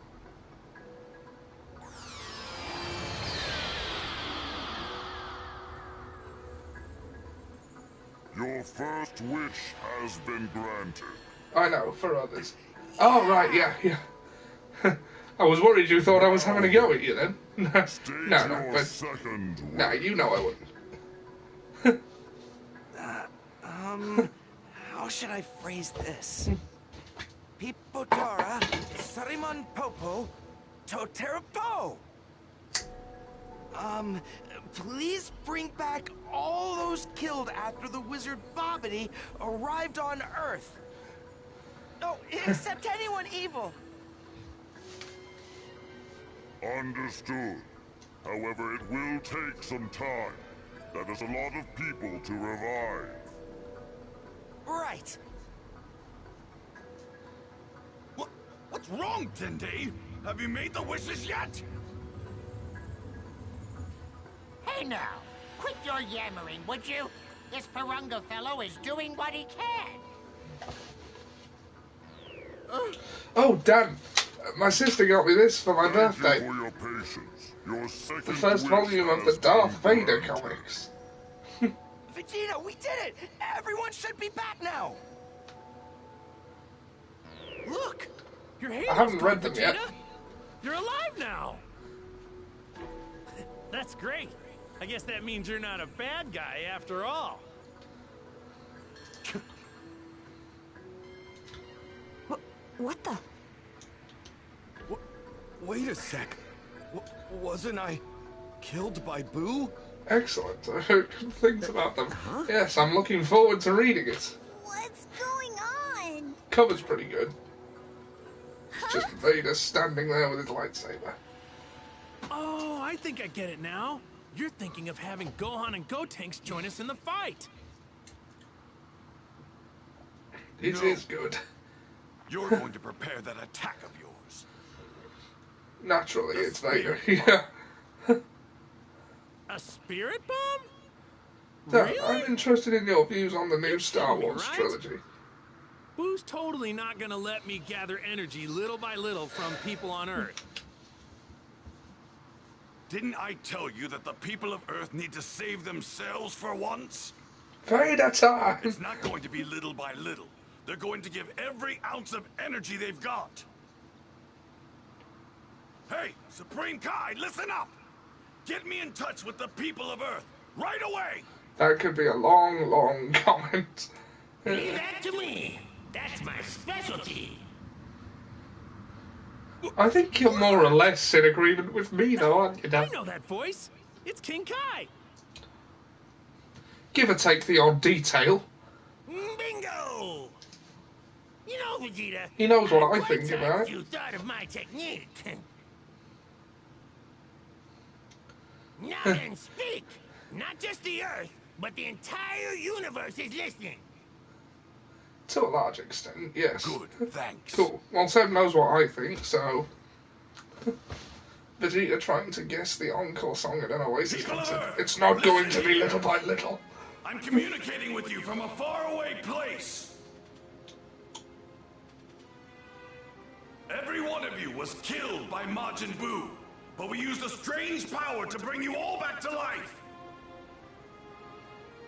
Your first wish has been granted. I know, for others. Oh, right, yeah. I was worried you thought I was having a go at you then. State no, your but... second wish. Nah, you know I wouldn't. How should I phrase this? Pipotora, Sarimon Popo, Toterapo. Please bring back all those killed after the wizard Bobbity arrived on Earth. Oh, except anyone evil. Understood. However, it will take some time. That is a lot of people to revive. Right. What's wrong, Dende? Have you made the wishes yet? Hey now, quit your yammering, would you? This Parunga fellow is doing what he can. Oh, damn. My sister got me this for my birthday. Thank you for your patience. Your second The first wish volume of the has Darth been Vader granted. comics. Vegeta, we did it! Everyone should be back now! Look! Your hair I haven't read gone, them yet. Vegeta. You're alive now! That's great. I guess that means you're not a bad guy after all. What the? Wait a sec. Wasn't I killed by Boo? Excellent. I heard good things about them. Yes, I'm looking forward to reading it. What's going on? Cover's pretty good. It's just Vader standing there with his lightsaber. Oh, I think I get it now. You're thinking of having Gohan and Gotenks join us in the fight. It is good. You're going to prepare that attack of yours. Naturally, it's Vader. Yeah. A spirit bomb? Dan, Really? I'm interested in your views on the new You're Star kidding me, Wars right? trilogy. Boo's totally not gonna let me gather energy little by little from people on Earth. Didn't I tell you that the people of Earth need to save themselves for once? Vader time! It's not going to be little by little. They're going to give every ounce of energy they've got. Hey, Supreme Kai, listen up! Get me in touch with the people of Earth, right away! That could be a long, long comment. Leave that to me. That's my specialty. I think you're more or less in agreement with me, though, aren't you, I Dan? know that voice. It's King Kai. Give or take the odd detail. Bingo! You know, Vegeta, He knows what I'm I quite think sad about it. you thought of my technique. Now then, speak. Not just the Earth, but the entire universe is listening. To a large extent, yes. Good, thanks. Cool. Well, Seb knows what I think, so... Vegeta trying to guess the encore song at an Oasis People of concert. Earth, It's not going listen to be here. little by little. I'm communicating with you from a faraway place. Every one of you was killed by Majin Buu, but we used a strange power to bring you all back to life.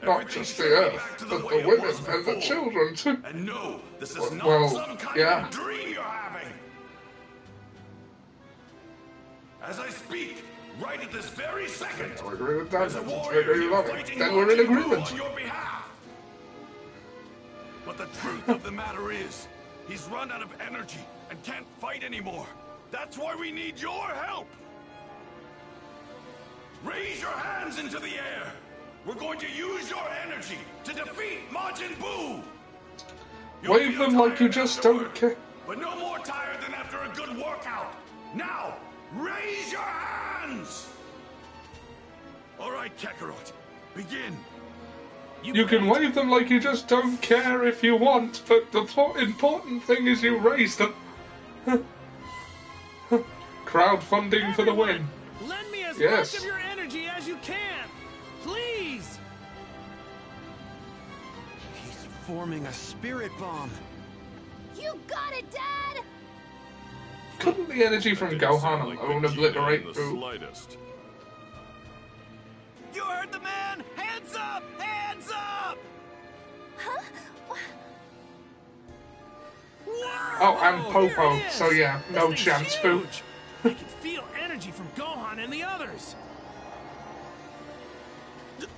Not Everything just the should be Earth, back to but way the it women was and the before. children, too. And no, this is not Well, some kind yeah. of dream you're having. As I speak, right at this very second, I agree with that. there's a I warrior agree here with that. fighting Then we're in Majin Buu agreement. on your behalf. But the truth of the matter is, he's run out of energy and can't fight anymore. That's why we need your help. Raise your hands into the air. We're going to use your energy to defeat Majin Buu. You'll Wave feel them like you tired just don't afterward, care. but no more tired than after a good workout. Now, raise your hands. All right, Kakarot, begin. You can wave them like you just don't care if you want, but the important thing is you raise them. Crowdfunding for the win. Lend me as Yes. much of your energy as you can. Please. He's forming a spirit bomb. You got it, Dad! Couldn't the energy from Gohan alone obliterate Boo? Slightest. You heard the man! Hands up! Hands up! Huh? Oh, and Whoa, Popo, here it is. so yeah, no This thing's chance, Boo. huge. I can feel energy from Gohan and the others. It's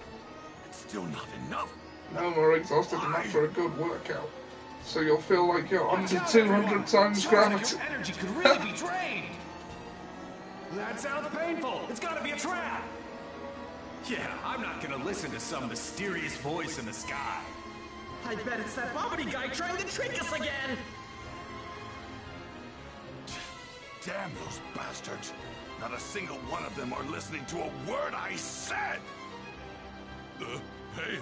still not enough. no more exhausted than after a good workout. So you'll feel like you're under 200 times gravity. Your energy could really be drained. That sounds painful. It's gotta be a trap. Yeah, I'm not gonna listen to some mysterious voice in the sky. I bet it's that Bobbity guy trying to trick us again. Damn those bastards. Not a single one of them are listening to a word I said. Hey,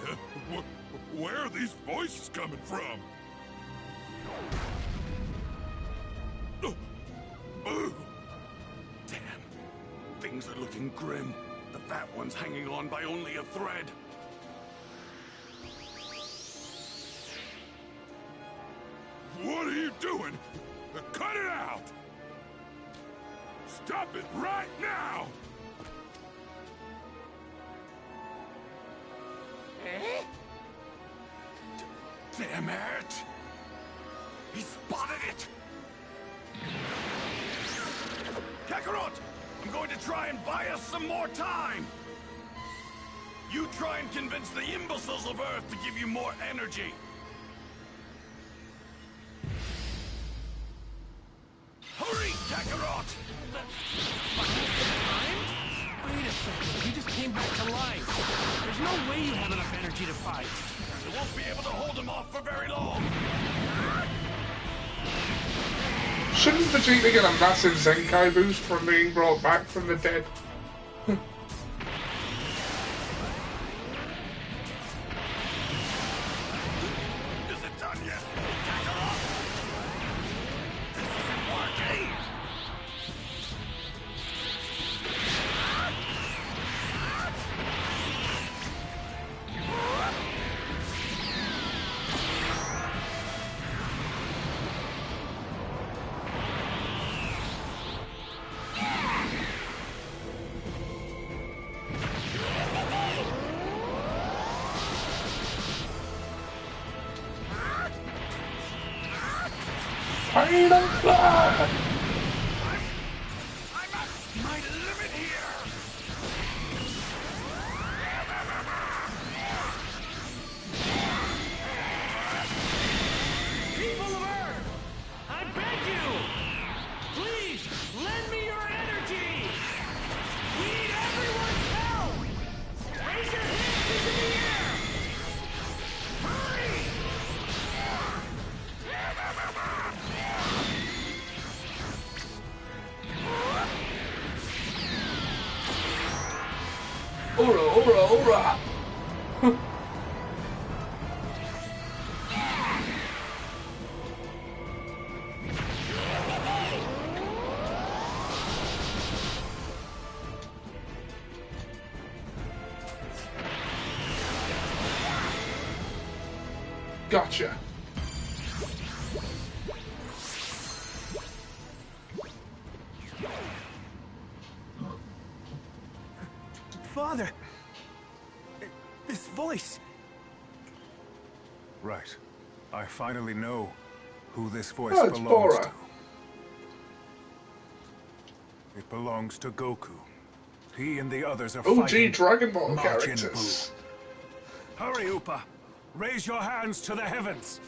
where are these voices coming from? Damn. Things are looking grim. The fat one's hanging on by only a thread. What are you doing? Cut it out! Stop it right now! Eh? Damn it! He spotted it! Kakarot! I'm going to try and buy us some more time! You try and convince the imbeciles of Earth to give you more energy! Hurry, Kakarot! Wait a second, you just came back to life. There's no way you have enough energy to fight. You won't be able to hold him off for very long. Shouldn't Vegeta get a massive Zenkai boost from being brought back from the dead? Is it done yet? Kakarot! This isn't working! Pain and blood! I'm at my limit here! People of Earth, I beg you, please lend me your energy. We need everyone's help. Raise your hands into the air. Hurry! Ora, ora, ora! Gotcha. Father! This voice! Right. I finally know who this voice Oh, it's belongs Bora. to. It belongs to Goku. He and the others are OG fighting Dragon Ball Majin characters. Buu. Hurry, Upa! Raise your hands to the heavens!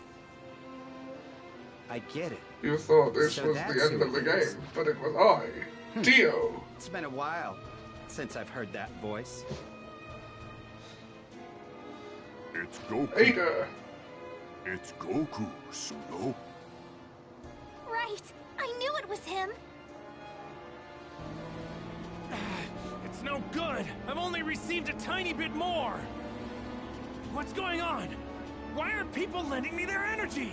I get it. You thought this So was that's the end who of the it is. game, but it was I, Dio. It's been a while since I've heard that voice. It's Goku. Vader. It's Goku, Suno. Right! I knew it was him! It's no good. I've only received a tiny bit more. What's going on? Why aren't people lending me their energy?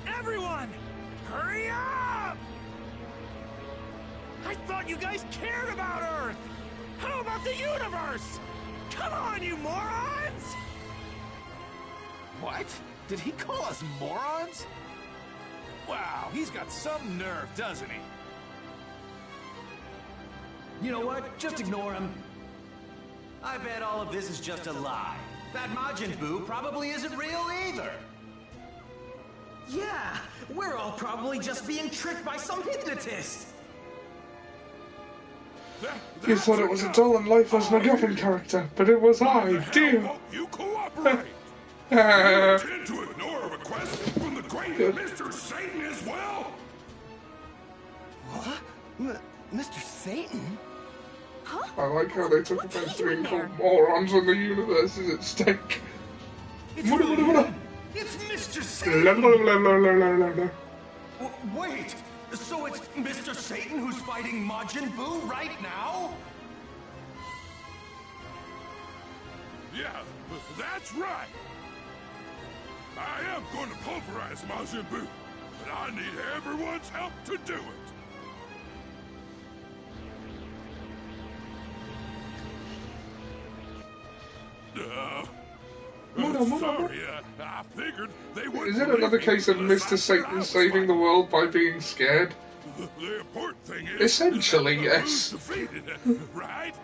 Everyone! Hurry up! I thought you guys cared about Earth! How about the universe? Come on, you morons! What? Did he call us morons? Wow, he's got some nerve, doesn't he? You know what? Just ignore him. I bet all of this is just a lie. That Majin Buu probably isn't real either. Yeah, we're all probably just being tricked by some hypnotist. You thought it was a dull and lifeless MacGuffin character, but it was I, dear. You cooperate. You intend to ignore a request from the great Mr. Satan as well? What? Mr. Satan? I like how they took offense to being called morons when the universe is at stake. It's Mr. Satan! Wait! So it's Mr. Satan who's fighting Majin Buu right now? Yeah, that's right. I am going to pulverize Majin Buu, but I need everyone's help to do it. Sorry, I figured they would. Is it another case of Mr. Satan saving the world by being scared? The important thing is essentially, yes. Defeated, right?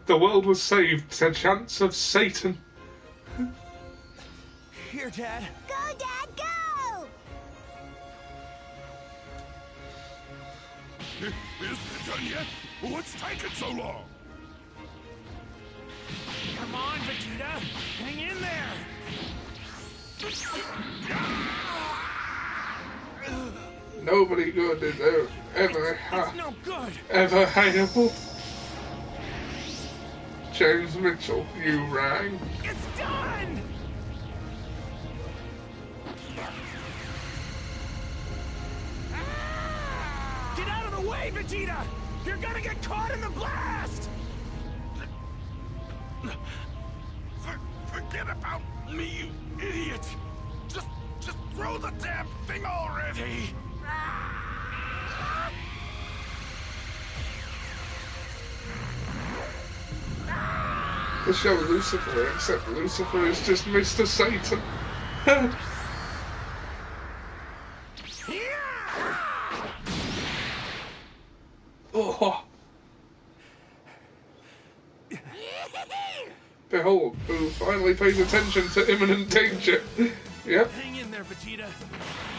The world was saved to chance of Satan. Here, Dad. Go, Dad, go! Isn't it done yet? What's taking so long? Come on, Vegeta! Hang in there! Nobody good is ever no good. Ever hailed. James Mitchell, you rang. It's done! Get out of the way, Vegeta! You're gonna get caught in the blast! Forget about me, you idiot! Just throw the damn thing already! The show Lucifer, except Lucifer is just Mr. Satan. Oh. Behold, Boo finally pays attention to imminent danger. Yep. Hang in there, Vegeta.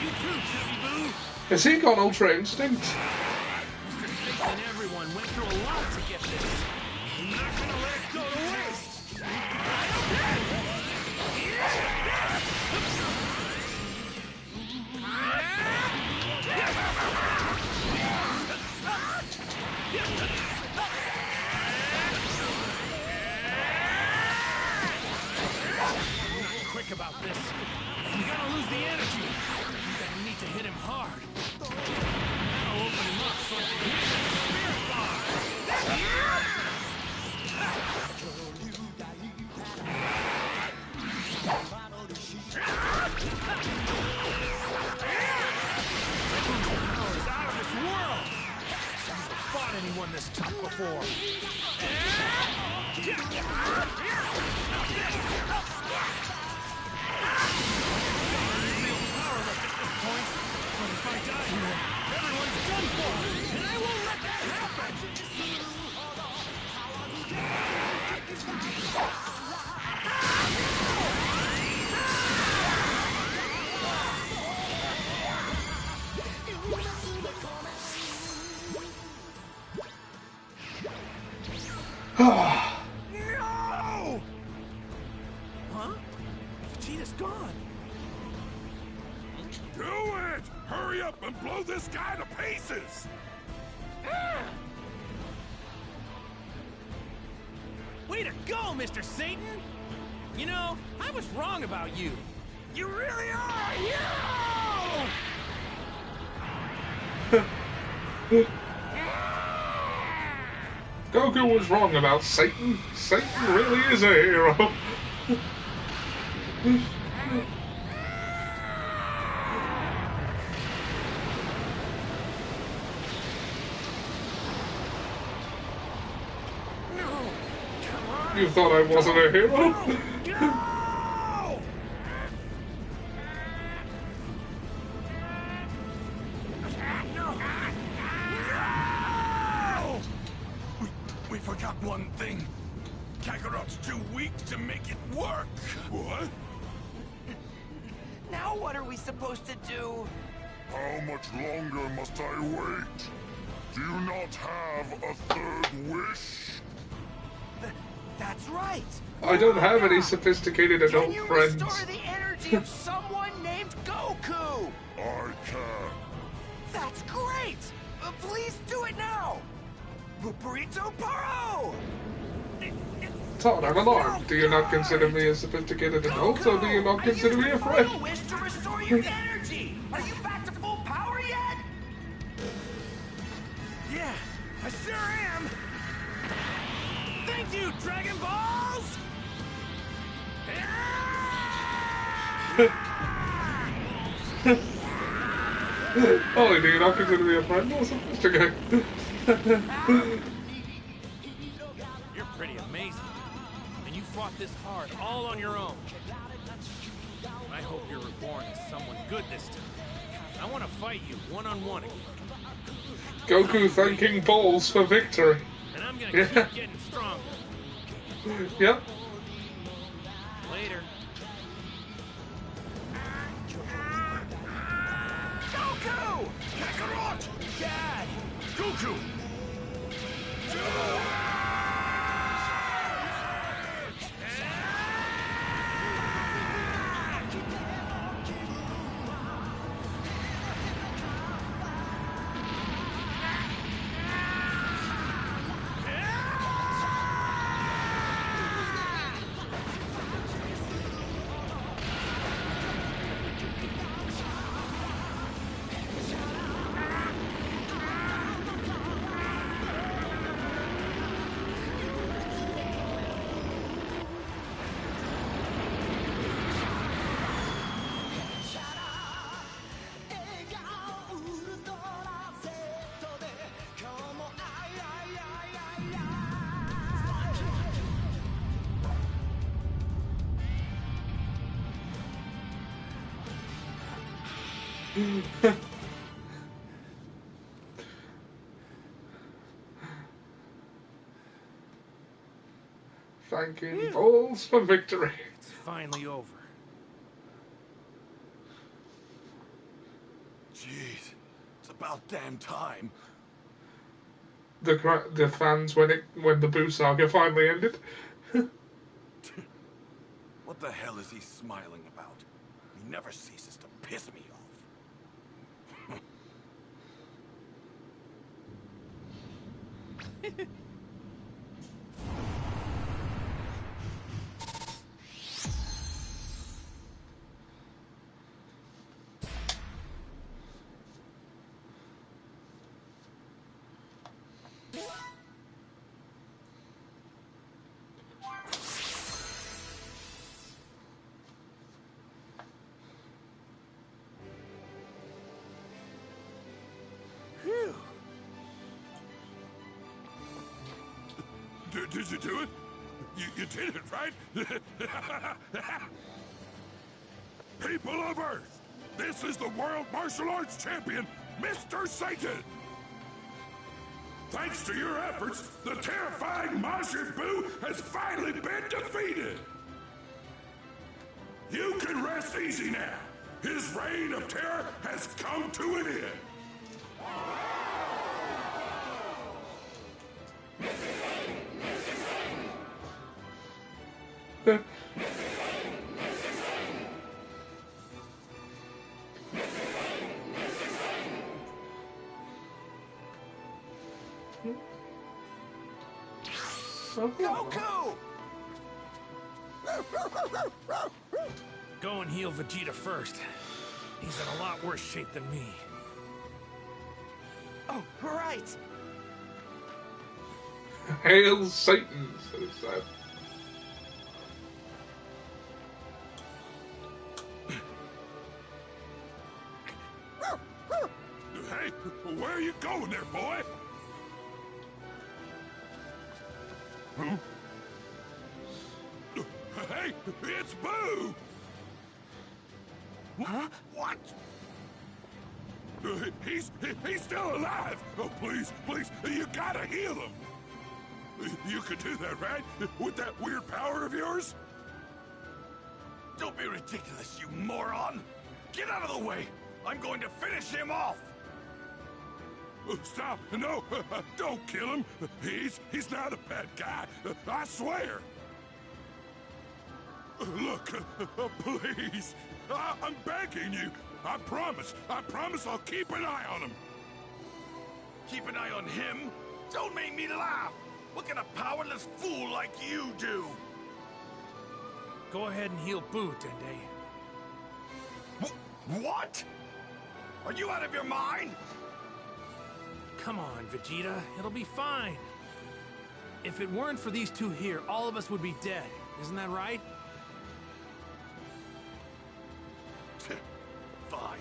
You too, Chubby Boo. Has he gone Ultra Instinct? Mr. Satan and everyone went through a lot to get this. I'm not gonna let it go to waste. Quick about this. I'm gonna lose the energy. You're gonna need to hit him hard. That'll open him up so I can hit him with Spirit Bar. Power's out of this world. I've never fought anyone this tough before. If I die here, everyone's done for, and I won't let that happen! No! Huh? Vegeta's gone. Do it! Hurry up and blow this guy to pieces! Way to go, Mr. Satan! You know, I was wrong about you. You really are a hero! Goku was wrong about Satan. Satan really is a hero. You thought I wasn't a hero? forgot one thing. Kakarot's too weak to make it work. What? Now what are we supposed to do? How much longer must I wait? Do you not have a third wish? That's right. I don't have any sophisticated adult Can you friends. restore the energy of someone named Goku? I can. That's great! Please do it now! Burrito Paro! Todd, I'm alarmed. Do you not consider me a sophisticated adult, or do you not consider me a friend? I wish to restore your energy! Are you back to full power yet? Yeah, I sure am. Thank you, Dragon Balls! Oh, do you not consider me a friend or sophisticated? You're pretty amazing. And you fought this hard all on your own. I hope you're reborn as someone good this time. I want to fight you one-on-one again. Goku thanking Balls for victory. And I'm gonna keep getting stronger. Yep. Later. Goku! Kakarot! Dad! Goku! Thanking Balls for victory. It's finally over. Jeez, it's about damn time. The fans when the Boo saga finally ended. What the hell is he smiling about? He never ceases to piss me off. Phew. Did you do it? You did it, right? People of Earth, this is the World Martial Arts Champion, Mr. Satan! Thanks to your efforts, the terrifying Majin Buu has finally been defeated! You can rest easy now. His reign of terror has come to an end. Goku! Go and heal Vegeta first. He's in a lot worse shape than me. Oh, right! Hail Satan, says that. Hey, where are you going there, boy? Huh? Hey, it's Boo! Huh? What? He's still alive! Oh, please, you gotta heal him! You could do that, right? With that weird power of yours? Don't be ridiculous, you moron! Get out of the way! I'm going to finish him off! Stop! No! Don't kill him! He's not a bad guy! I swear! Look, please! I'm begging you! I promise I'll keep an eye on him! Keep an eye on him? Don't make me laugh! What can a powerless fool like you do? Go ahead and heal Boo, Dende. What? Are you out of your mind? Come on, Vegeta. It'll be fine. If it weren't for these two here, all of us would be dead. Isn't that right? Fine.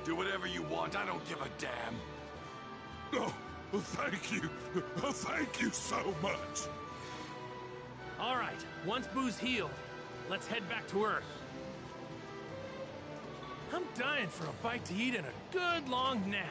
Do whatever you want. I don't give a damn. Oh, thank you. Thank you so much. All right. Once Boo's healed, let's head back to Earth. I'm dying for a bite to eat and a good long nap.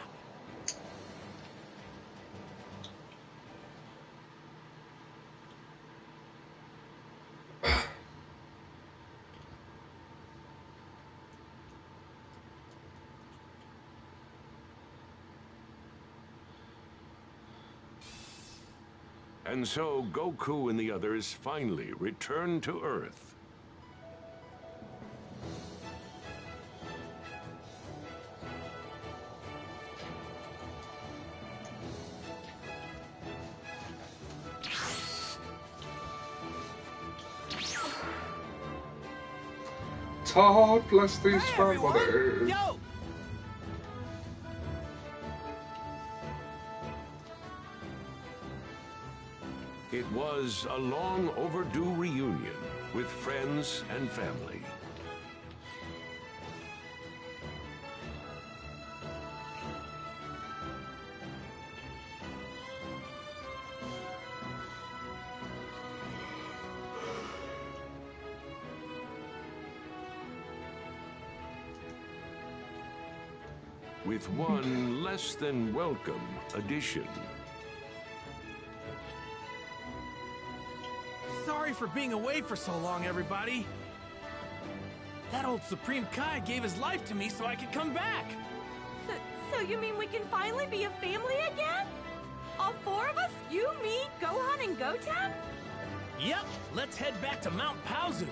And so Goku and the others finally return to Earth. God bless these travelers. Yo! It was a long overdue reunion with friends and family. With one less than welcome addition. Sorry for being away for so long, everybody. That old Supreme Kai gave his life to me so I could come back. So you mean we can finally be a family again? All four of us? You, me, Gohan, and Goten? Yep, let's head back to Mount Paozu.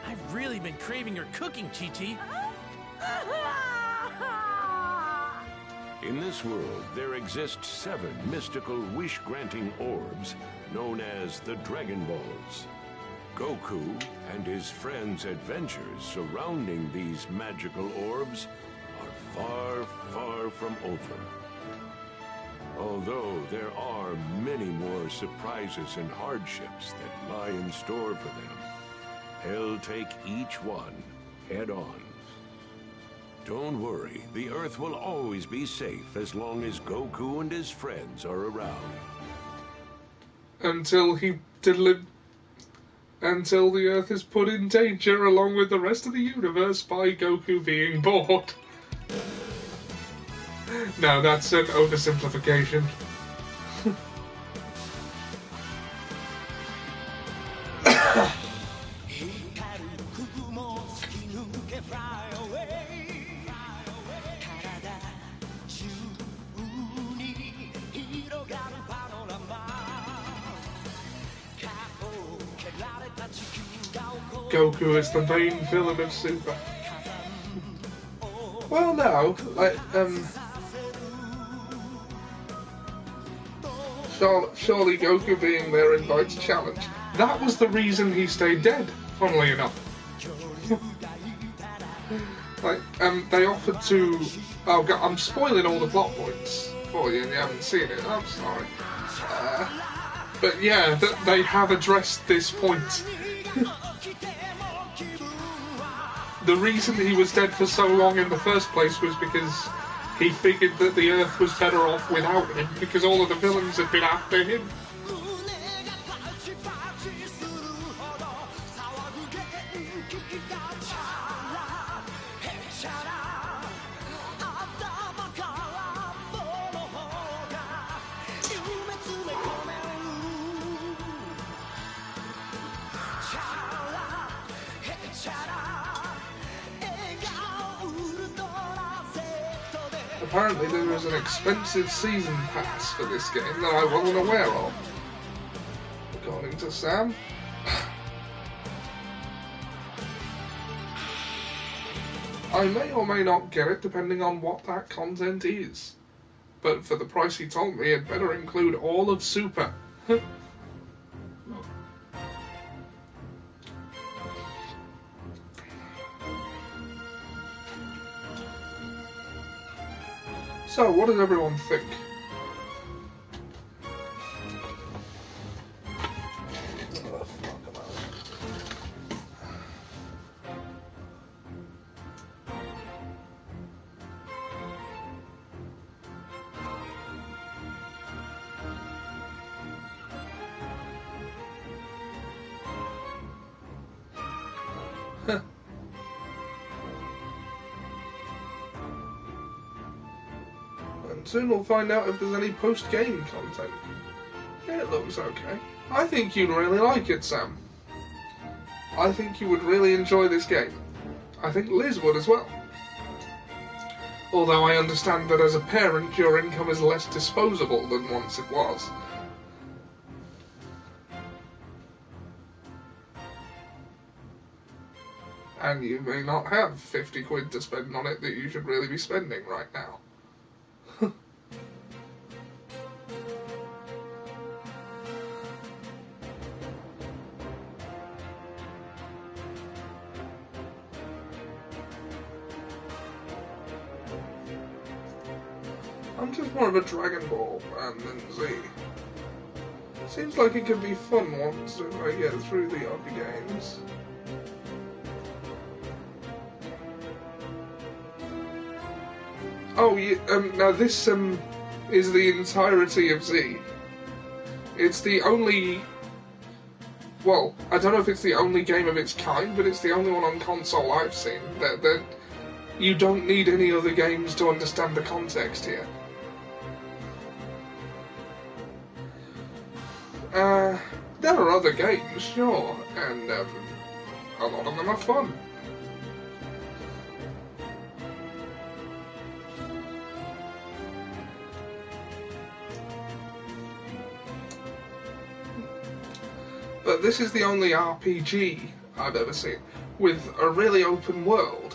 I've really been craving your cooking, Chi-Chi. In this world, there exist 7 mystical wish-granting orbs known as the Dragon Balls. Goku and his friends' adventures surrounding these magical orbs are far, far from over. Although there are many more surprises and hardships that lie in store for them, he'll take each one head on. Don't worry, the Earth will always be safe as long as Goku and his friends are around. Until the Earth is put in danger along with the rest of the universe by Goku being bored. No, that's an oversimplification. Goku is the main villain of Super. Well, no, like, surely Goku being there invites challenge. That was the reason he stayed dead, funnily enough. Like, they offered to... Oh, God, I'm spoiling all the plot points for you and you haven't seen it, I'm sorry. But yeah, they have addressed this point. The reason he was dead for so long in the first place was because he figured that the Earth was better off without him, because all of the villains had been after him. Apparently there is an expensive season pass for this game that I wasn't aware of. According to Sam. I may or may not get it depending on what that content is. But for the price he told me, it better include all of Super. So, what does everyone think? And soon we'll find out if there's any post-game content. It looks okay. I think you'd really like it, Sam. I think you would really enjoy this game. I think Liz would as well. Although I understand that as a parent your income is less disposable than once it was. And you may not have 50 quid to spend on it that you should really be spending right now. I'm just more of a Dragon Ball fan than Z. Seems like it could be fun once I get through the other games. Oh, yeah, now this is the entirety of Z. It's the only... Well, I don't know if it's the only game of its kind, but it's the only one on console I've seen. That you don't need any other games to understand the context here. There are other games, sure, and a lot of them are fun. But this is the only RPG I've ever seen with a really open world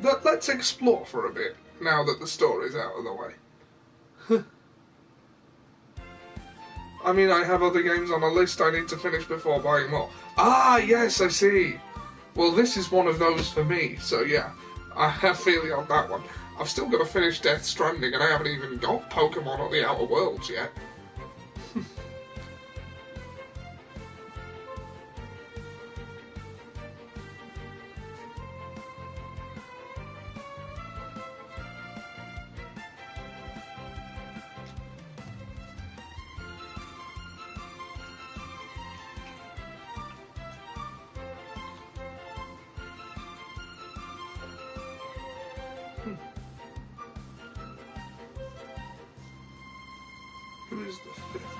that lets explore for a bit now that the story's out of the way. I mean, I have other games on a list I need to finish before buying more. Ah, yes, I see. Well, this is one of those for me, so yeah, I have feeling on that one. I've still got to finish Death Stranding, and I haven't even got Pokemon or the Outer Worlds yet. Who is the fifth?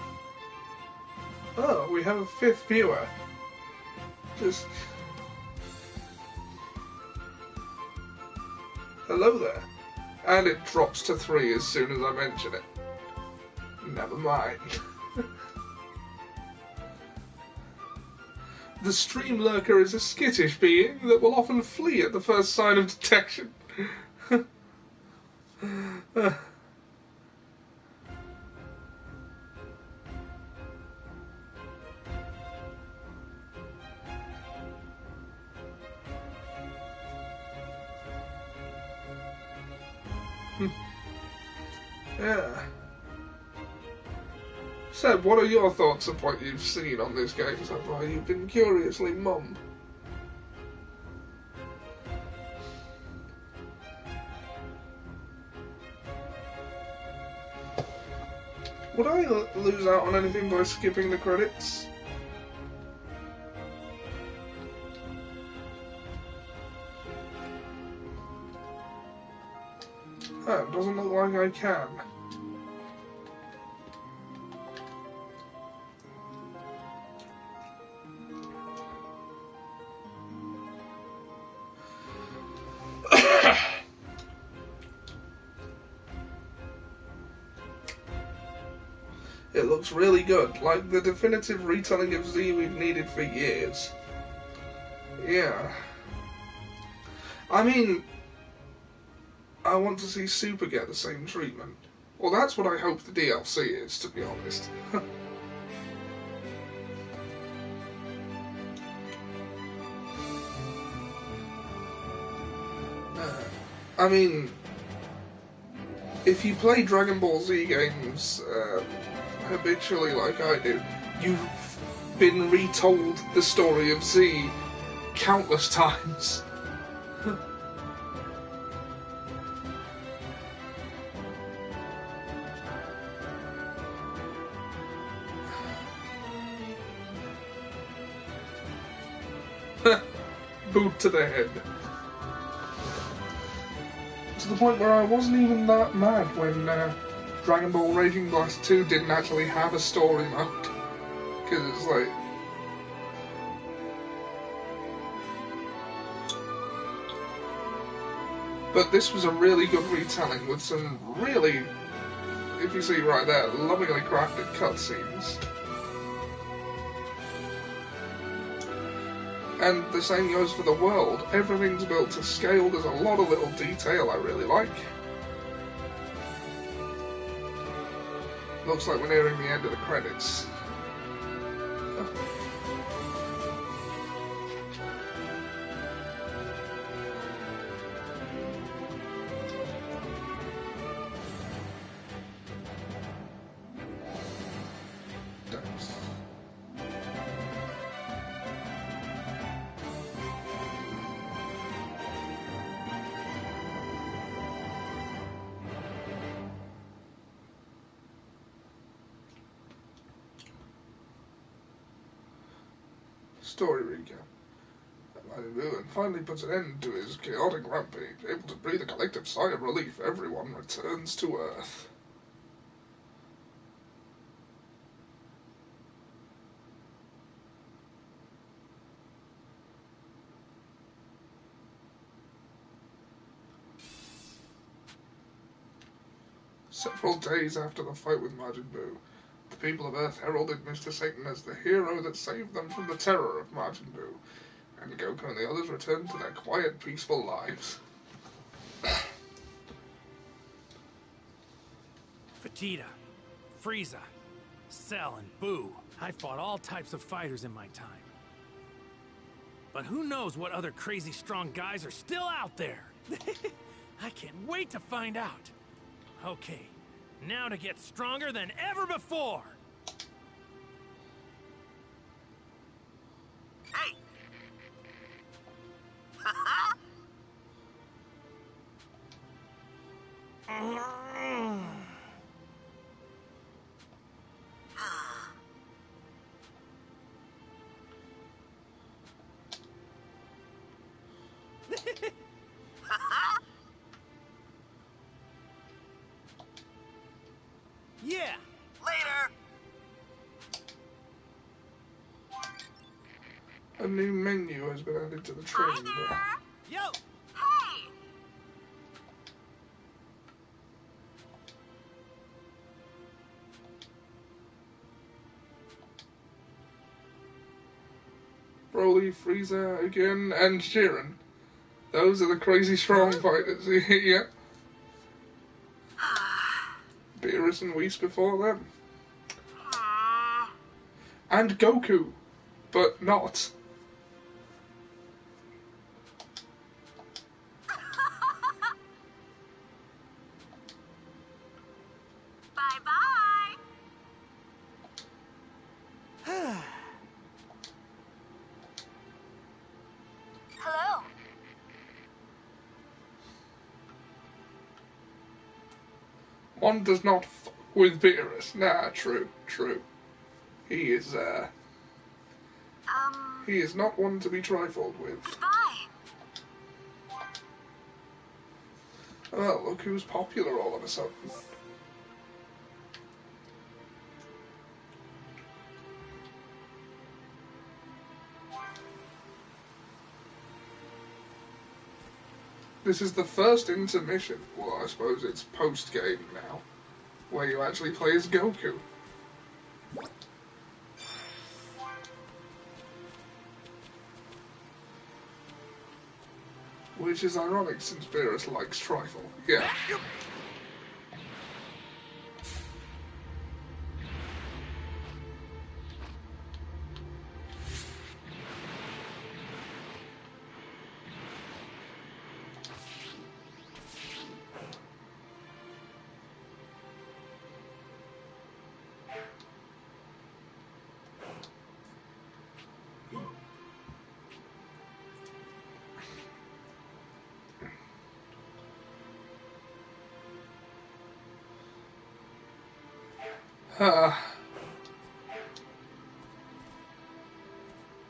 Oh, we have a fifth viewer. Just... Hello there. And it drops to 3 as soon as I mention it. Never mind. The stream lurker is a skittish being that will often flee at the first sign of detection. Yeah. Seb, what are your thoughts of what you've seen on this game so far? You've been curiously mum. Would I lose out on anything by skipping the credits? It doesn't look like I can. It looks really good, like the definitive retelling of Z we've needed for years. Yeah. I mean, I want to see Super get the same treatment. Well, that's what I hope the DLC is, to be honest. I mean, if you play Dragon Ball Z games habitually like I do, you've been retold the story of Z countless times. Boot to the head. To the point where I wasn't even that mad when Dragon Ball Raging Blast 2 didn't actually have a story mode. Because it's like... But this was a really good retelling with some really, if you see right there, lovingly crafted cutscenes. And the same goes for the world. Everything's built to scale. There's a lot of little detail I really like. Looks like we're nearing the end of the credits. Story recap. Majin Buu finally puts an end to his chaotic rampage. Able to breathe a collective sigh of relief, everyone returns to Earth. Several days after the fight with Majin Buu, the people of Earth heralded Mr. Satan as the hero that saved them from the terror of Majin Buu, and Goku and the others returned to their quiet, peaceful lives. Vegeta, Frieza, Cell, and Buu. I fought all types of fighters in my time. But who knows what other crazy strong guys are still out there? I can't wait to find out. Okay, now to get stronger than ever before! Hey! Yeah! Later! A new menu has been added to the training room. Yo! Hey! Broly, Frieza again, and Jiren. Those are the crazy strong fighters. Yeah. Beerus and Whis before them. And Goku, but not. Bye-bye! Hello? One does not fuck with Beerus. Nah, true. He is, he is not one to be trifled with. Goodbye! Well, look who's popular all of a sudden. This is the first intermission, well I suppose it's post-game now, where you actually play as Goku. Which is ironic since Beerus likes trifle. Yeah.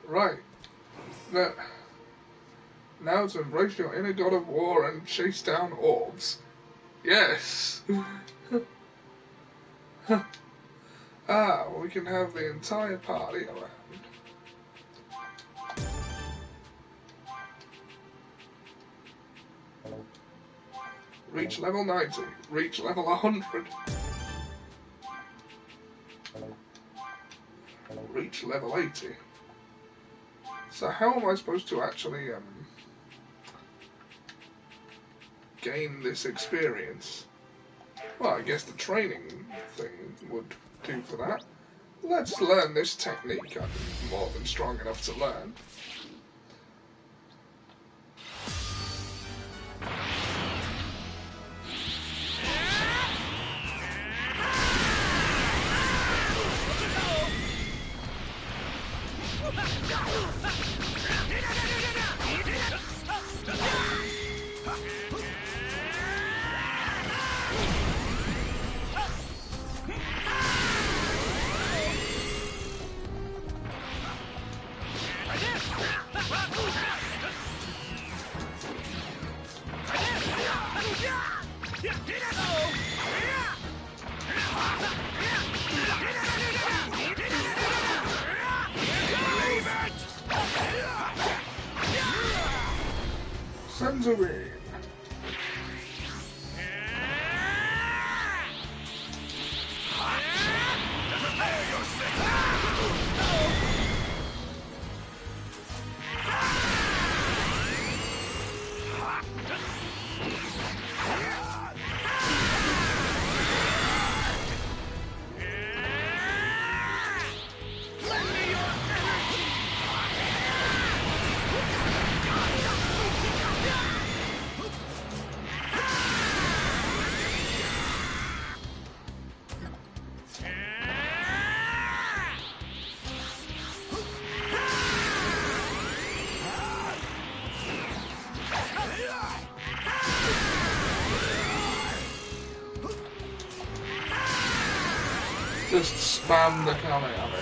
Right. Now to embrace your inner god of war and chase down orbs. Yes. We can have the entire party around. Reach level 90. Reach level 100. Reach level 80. So how am I supposed to actually gain this experience? Well, I guess the training thing would do for that. Let's learn this technique I'm more than strong enough to learn. Sensory. Just spam the Kamehameha.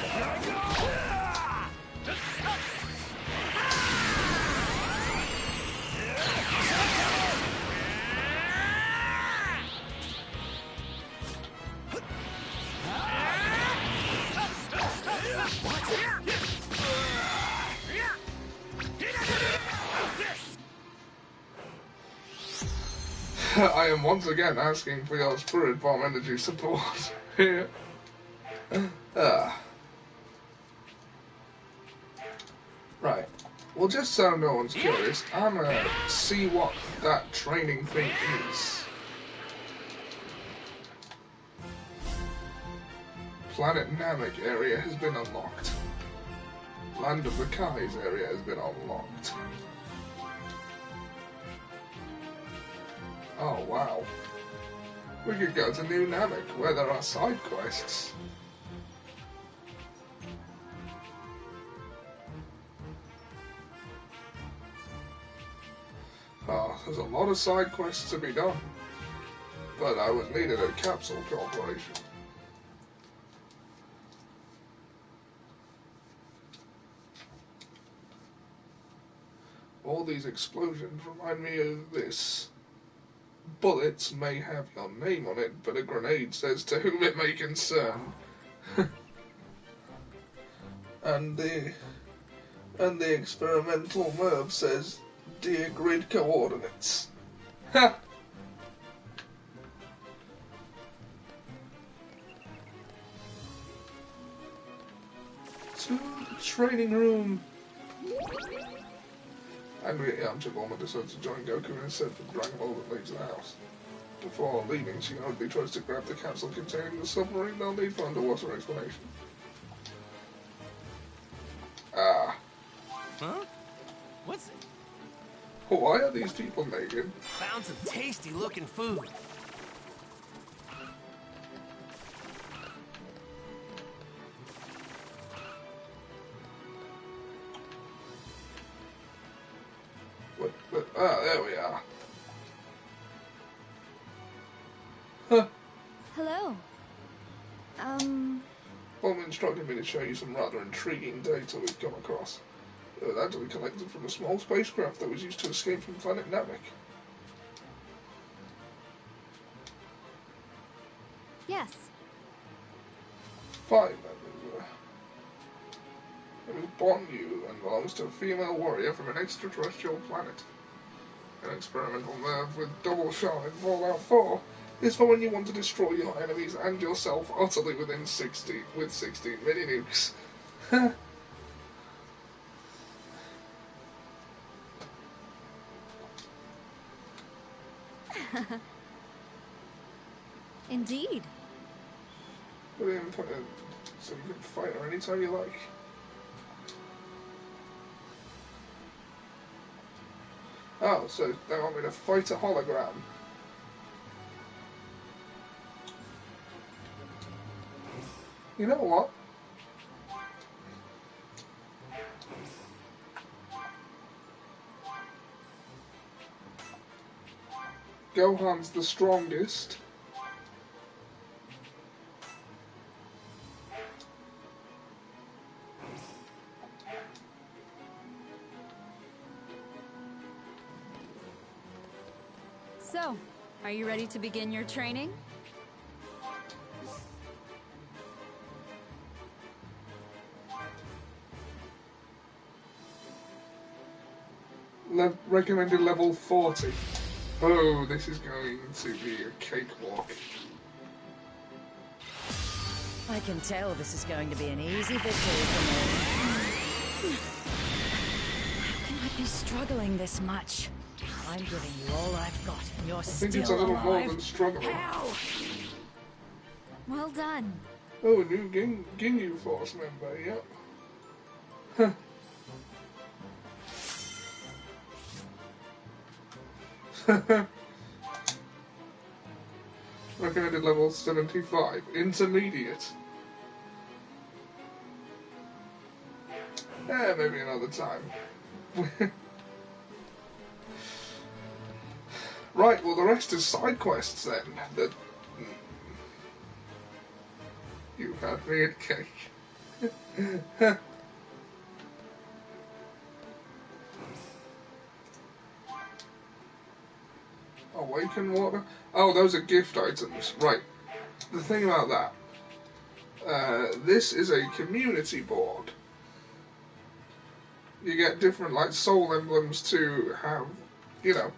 I am once again asking for your Spirit Bomb energy support here. Right. Well, just so no one's curious, I'm gonna see what that training thing is. Planet Namek area has been unlocked. Land of the Kais area has been unlocked. Oh wow. We could go to New Namek where there are side quests. Oh, there's a lot of side quests to be done. But I was needed at Capsule Corporation. All these explosions remind me of this. Bullets may have your name on it, but a grenade says to whom it may concern. and the experimental MERV says, dear grid coordinates. Ha! to the training room. Angry at Yamcha, Bulma decides to join Goku in his search for the Dragon Ball that leads to the house. Before leaving, she hurriedly tries to grab the capsule containing the submarine they'll need for underwater explanation. Ah. Huh? What's it? Why are these people naked? Found some tasty-looking food. There we are. Huh. Hello. Bulma instructed me to show you some rather intriguing data we've come across. It was actually collected from a small spacecraft that was used to escape from planet Namek. Yes. Fine, it was born new and belongs to a female warrior from an extraterrestrial planet. An experimental nerve with double shot in Fallout 4 is for when you want to destroy your enemies and yourself utterly within 16 mini nukes. Indeed. So you can fight her anytime you like. Oh, so they want me to fight a hologram. You know what? Gohan's the strongest. So, are you ready to begin your training? Recommended level 40. Oh, this is going to be a cakewalk. I can tell this is going to be an easy victory for me. How can I be struggling this much? I'm giving you all I've got, and you're still alive. I think it's a little more than struggling. Ow! Well done. Oh, a new Ginyu Force member, yep. Huh. Recommended level 75. Intermediate. Maybe another time. Right, well the rest is side quests then. You had me at cake. Awaken water? Oh, those are gift items. Right. The thing about that, this is a community board. You get different, like, soul emblems to have, you know,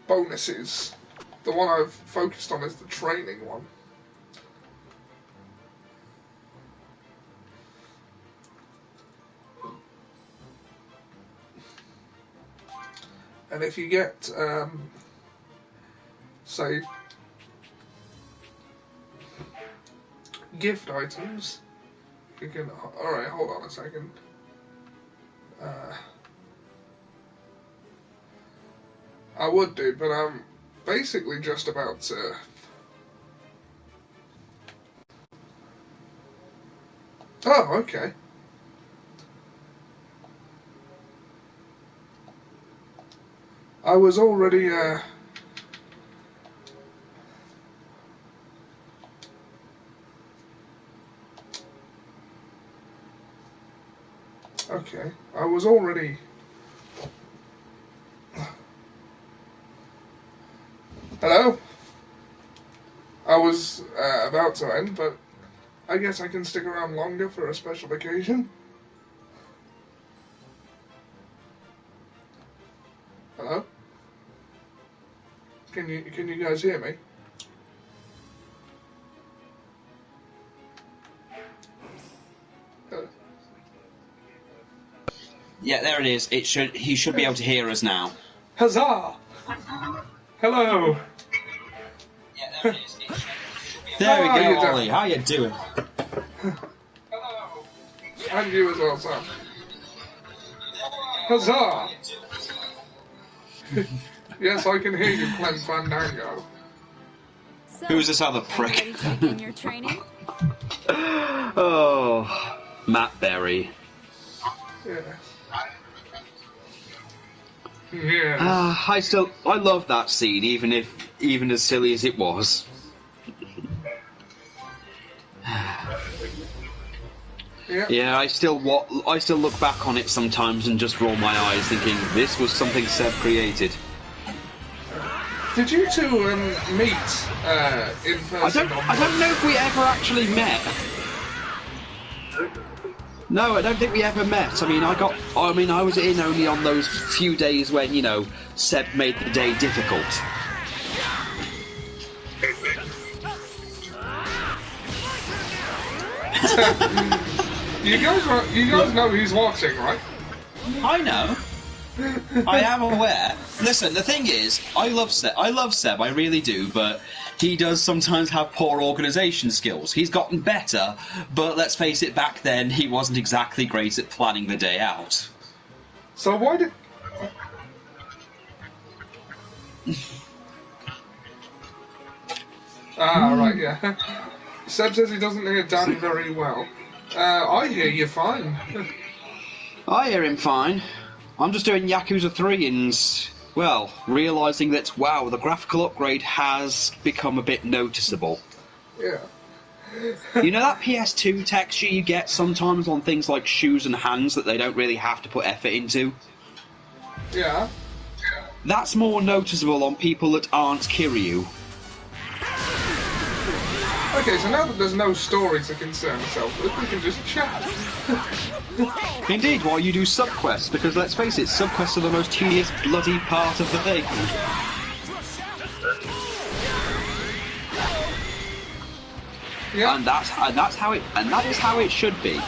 bonuses. The one I've focused on is the training one. And if you get, say, gift items, you can... Alright, hold on a second. I would do, but I'm basically just about to... Oh, okay. I was already, okay, I was already... Hello? I was about to end, but I guess I can stick around longer for a special occasion. Hello? Can you guys hear me? Yeah, there it is. He should be able to hear us now. Huzzah! Hello. Yeah, there it is. There we go, Ollie. How you doing? Hello. And you as well, Sam. Huzzah! Yes, I can hear you, Clem Fandango. So, who's this other prick? Are you ready to begin your training? Oh, Matt Berry. Yes. Yes. I love that scene, even as silly as it was. Yeah, I still look back on it sometimes and just roll my eyes, thinking this was something Seb created. Did you two meet in person? I don't know if we ever actually met. No, I don't think we ever met. I mean, I was in only on those few days when, you know, Seb made the day difficult. You guys know he's watching, right? I know. I am aware. Listen, the thing is, I love Seb, I really do, but he does sometimes have poor organisation skills. He's gotten better, but let's face it, back then he wasn't exactly great at planning the day out. So why did... right, yeah. Seb says he doesn't hear Dan very well. I hear you fine. I hear him fine. I'm just doing Yakuza 3 and, well, realising that, wow, the graphical upgrade has become a bit noticeable. Yeah. You know that PS2 texture you get sometimes on things like shoes and hands that they don't really have to put effort into? Yeah. That's more noticeable on people that aren't Kiryu. Okay, so now that there's no story to concern yourself with, we can just chat. Indeed, while you do subquests, because let's face it, subquests are the most tedious bloody part of the thing. Yeah. And that is how it should be.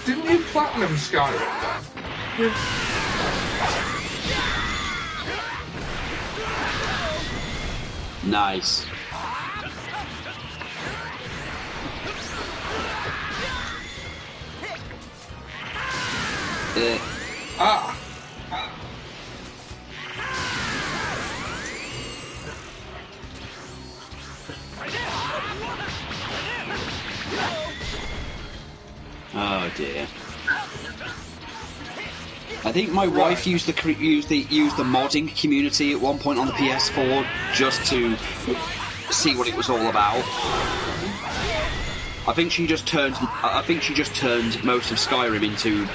Didn't you platinum Skyrim then? Nice. Oh dear. I think my wife used the modding community at one point on the PS4 just to see what it was all about. I think she just turned most of Skyrim into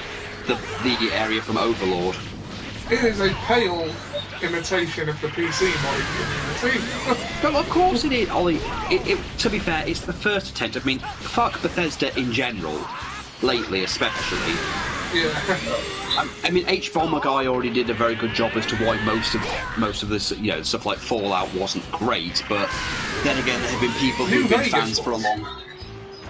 the area from Overlord. It is a pale imitation of the PC modding community. Well, of course it is, Ollie. To be fair, it's the first attempt. I mean, fuck Bethesda in general, lately especially. Yeah. I mean, H-Bomber guy already did a very good job as to why most of this, you know, stuff like Fallout wasn't great. But then again, there have been people who've been fans for a long.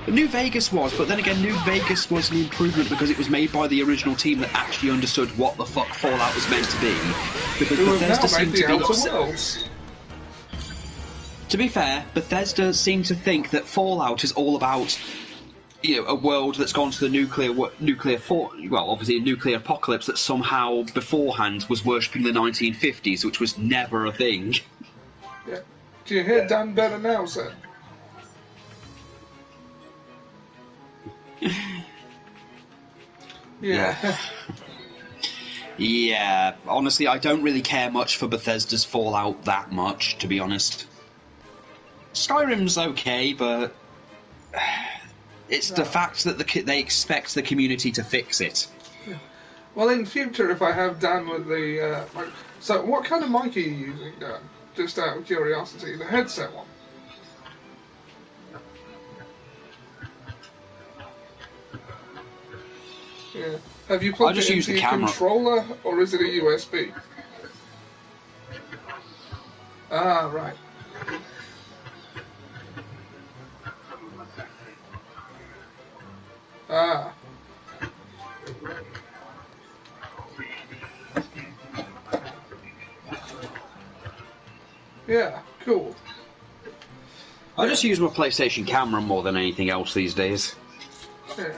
New Vegas was, but then again, New Vegas was an improvement because it was made by the original team that actually understood what the fuck Fallout was meant to be. Because Bethesda seemed to be upset. To be fair, Bethesda seemed to think that Fallout is all about, you know, a world that's gone to the nuclear apocalypse that somehow beforehand was worshipping the 1950s, which was never a thing. Yeah. Do you hear Dan better now, sir? Yeah. Yeah, honestly, I don't really care much for Bethesda's Fallout that much, to be honest. Skyrim's okay, but it's the fact that they expect the community to fix it. Yeah. Well, in future, if I have Dan with the... so, what kind of mic are you using, Dan? Just out of curiosity. The headset one? Yeah. Have you plugged it into your controller, or is it a USB? Ah, right. Ah. Yeah, cool. I just use my PlayStation camera more than anything else these days. Yeah.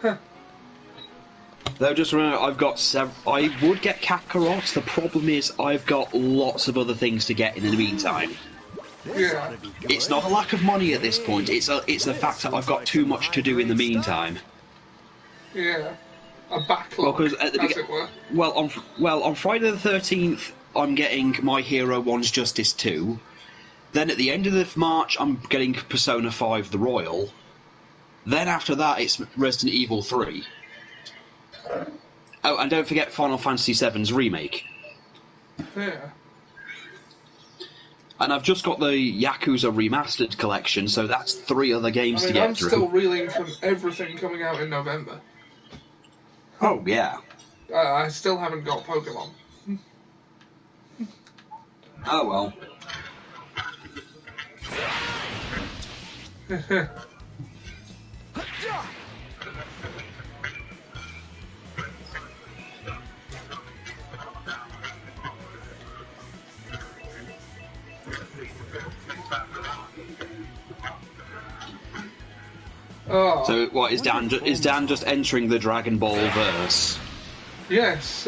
Huh. Though, just remember, I've got I would get Kakarot. The problem is, I've got lots of other things to get in the meantime. Yeah. It's not a lack of money at this point. It's the fact that I've got too much to do in the meantime. Yeah. A backlog, as it were. Well, on Friday the 13th, I'm getting My Hero 1's Justice 2. Then at the end of March, I'm getting Persona 5 The Royal. Then after that, it's Resident Evil 3. Oh, and don't forget Final Fantasy VII's Remake. Yeah. And I've just got the Yakuza Remastered collection, so that's 3 other games to get through. I'm still reeling from everything coming out in November. Oh, yeah. I still haven't got Pokemon. Oh, well. Oh. So, what, is Dan just entering the Dragon Ball verse? Yes,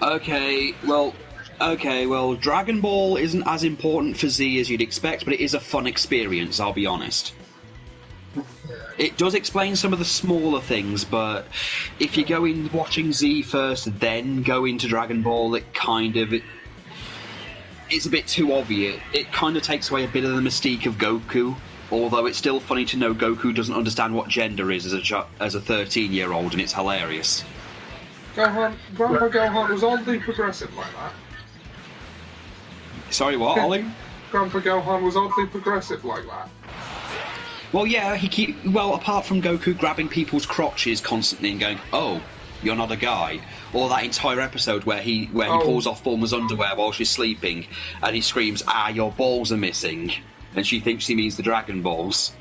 Okay, well, Dragon Ball isn't as important for Z as you'd expect, but it is a fun experience, I'll be honest. It does explain some of the smaller things, but if you go in watching Z first, then go into Dragon Ball, it's a bit too obvious. It kind of takes away a bit of the mystique of Goku, although it's still funny to know Goku doesn't understand what gender is as a 13-year-old, and it's hilarious. Grandpa Gohan was oddly progressive like that. Sorry, what, Ollie? Grandpa Gohan was oddly progressive like that. Well, yeah, apart from Goku grabbing people's crotches constantly and going, "Oh, you're not a guy," or that entire episode where he pulls off Bulma's underwear while she's sleeping, and he screams, "Ah, your balls are missing," and she thinks he means the Dragon Balls.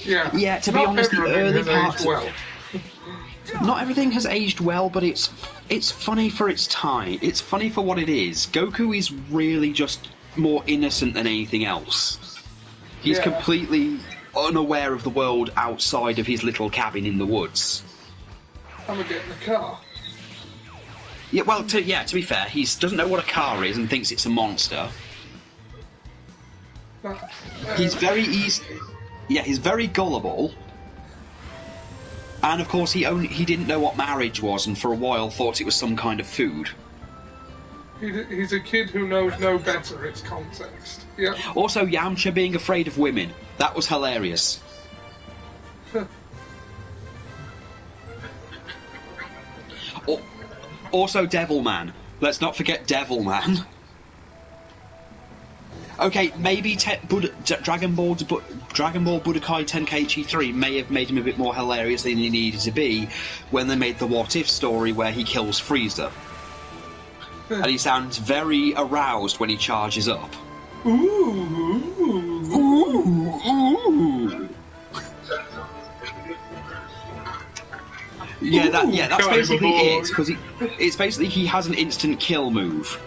Yeah. Yeah, to be honest, the early parts. Not everything has aged well, but it's funny for its time. It's funny for what it is. Goku is really just more innocent than anything else. He's completely unaware of the world outside of his little cabin in the woods. I'm gonna get in the car. Yeah, well, to be fair, he doesn't know what a car is and thinks it's a monster. He's very easy. Yeah, he's very gullible. And of course, he didn't know what marriage was, and for a while thought it was some kind of food. He's a kid who knows no better. It's context. Yeah. Also, Yamcha being afraid of women. That was hilarious. Also, Devilman. Let's not forget Devilman. Okay, maybe Dragon Ball Budokai Tenkaichi 3 may have made him a bit more hilarious than he needed to be when they made the What If story where he kills Frieza. And he sounds very aroused when he charges up. Ooh. Yeah, that's basically it. Because it's basically he has an instant kill move.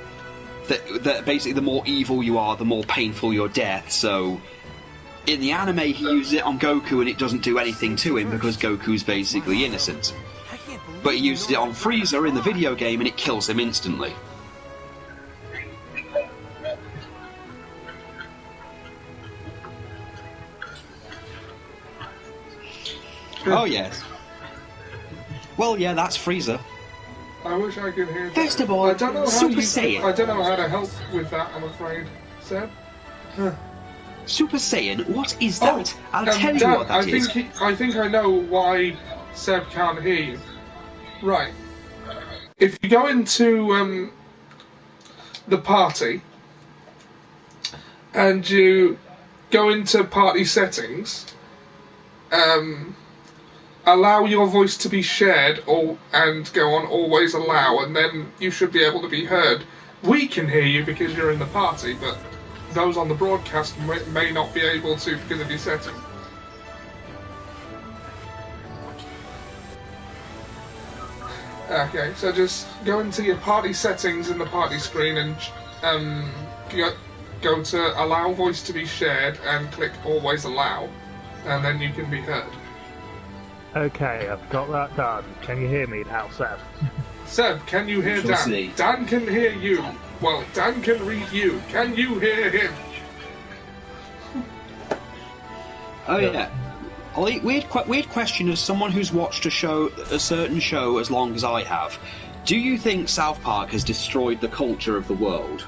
That basically the more evil you are, the more painful your death. So in the anime, he uses it on Goku, and it doesn't do anything to him because Goku's basically innocent. But he uses it on Frieza in the video game, and it kills him instantly. Oh yes. Well, yeah, that's Frieza. I wish I could hear that. First of all, Super Saiyan. I don't know how to help with that, I'm afraid. Seb? Super Saiyan? What is that? I'll tell Dan, you what that is. I think I know why Seb can't hear you. Right. If you go into the party and you go into party settings, allow your voice to be shared and go on always allow, and then you should be able to be heard. We can hear you because you're in the party, but those on the broadcast may not be able to because of your setting. Okay, so just go into your party settings in the party screen and go to allow voice to be shared and click always allow, and then you can be heard. Okay, I've got that done. Can you hear me now, Seb? Seb, can you hear Dan? See. Dan can hear you. Well, Dan can read you. Can you hear him? Oh yeah. Ollie, weird question as someone who's watched a certain show as long as I have. Do you think South Park has destroyed the culture of the world?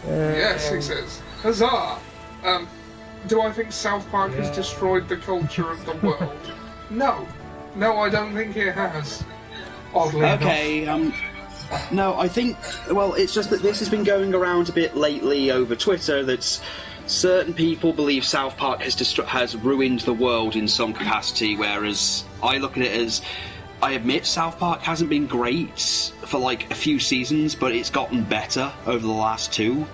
Yes, he says. Huzzah! Do I think South Park has destroyed the culture of the world? No. No, I don't think it has. Oddly enough. No, I think... Well, it's just that this has been going around a bit lately over Twitter that certain people believe South Park has ruined the world in some capacity, whereas I look at it as... I admit South Park hasn't been great for, like, a few seasons, but it's gotten better over the last 2.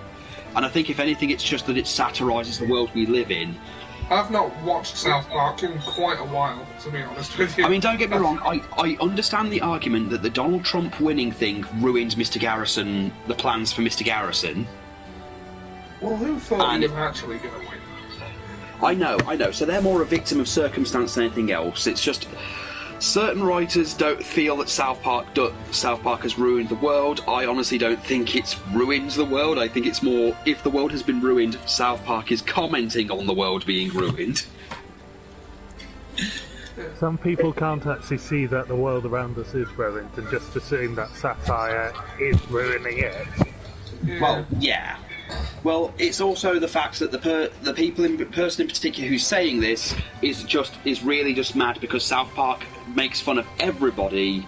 And I think, if anything, it's just that it satirises the world we live in. I've not watched South Park in quite a while, to be honest with you. I mean, don't get me wrong, I understand the argument that the Donald Trump winning thing ruined Mr. Garrison, the plans for Mr. Garrison. Well, who thought he was actually going to win? I know. So they're more a victim of circumstance than anything else. It's just... Certain writers don't feel that South Park has ruined the world. I honestly don't think it's ruined the world. I think it's more, if the world has been ruined, South Park is commenting on the world being ruined. Some people can't actually see that the world around us is ruined and just assume that satire is ruining it. Well, yeah. Well, it's also the fact that the person in particular who's saying this is really just mad because South Park makes fun of everybody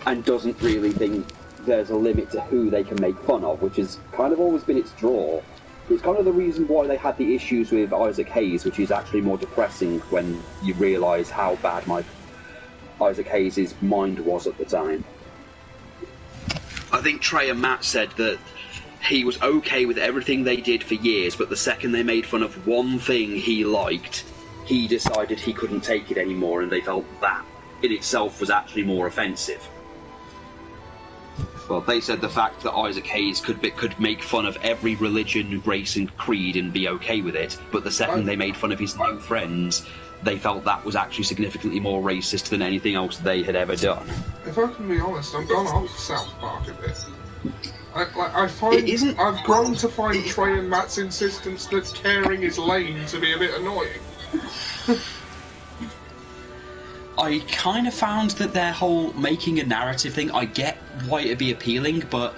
and doesn't really think there's a limit to who they can make fun of, which has kind of always been its draw. It's kind of the reason why they had the issues with Isaac Hayes, which is actually more depressing when you realise how bad Isaac Hayes' mind was at the time. I think Trey and Matt said that he was okay with everything they did for years, but the second they made fun of one thing he liked, he decided he couldn't take it anymore, and they felt that in itself was actually more offensive. Well, they said the fact that Isaac Hayes could make fun of every religion, race and creed and be okay with it, but the second they made fun of his new friends, they felt that was actually significantly more racist than anything else they had ever done. If I can be honest, I've gone off South Park a bit. I've grown to find Trey and Matt's insistence that caring is lame to be a bit annoying. I kind of found that their whole making a narrative thing, I get why it'd be appealing, but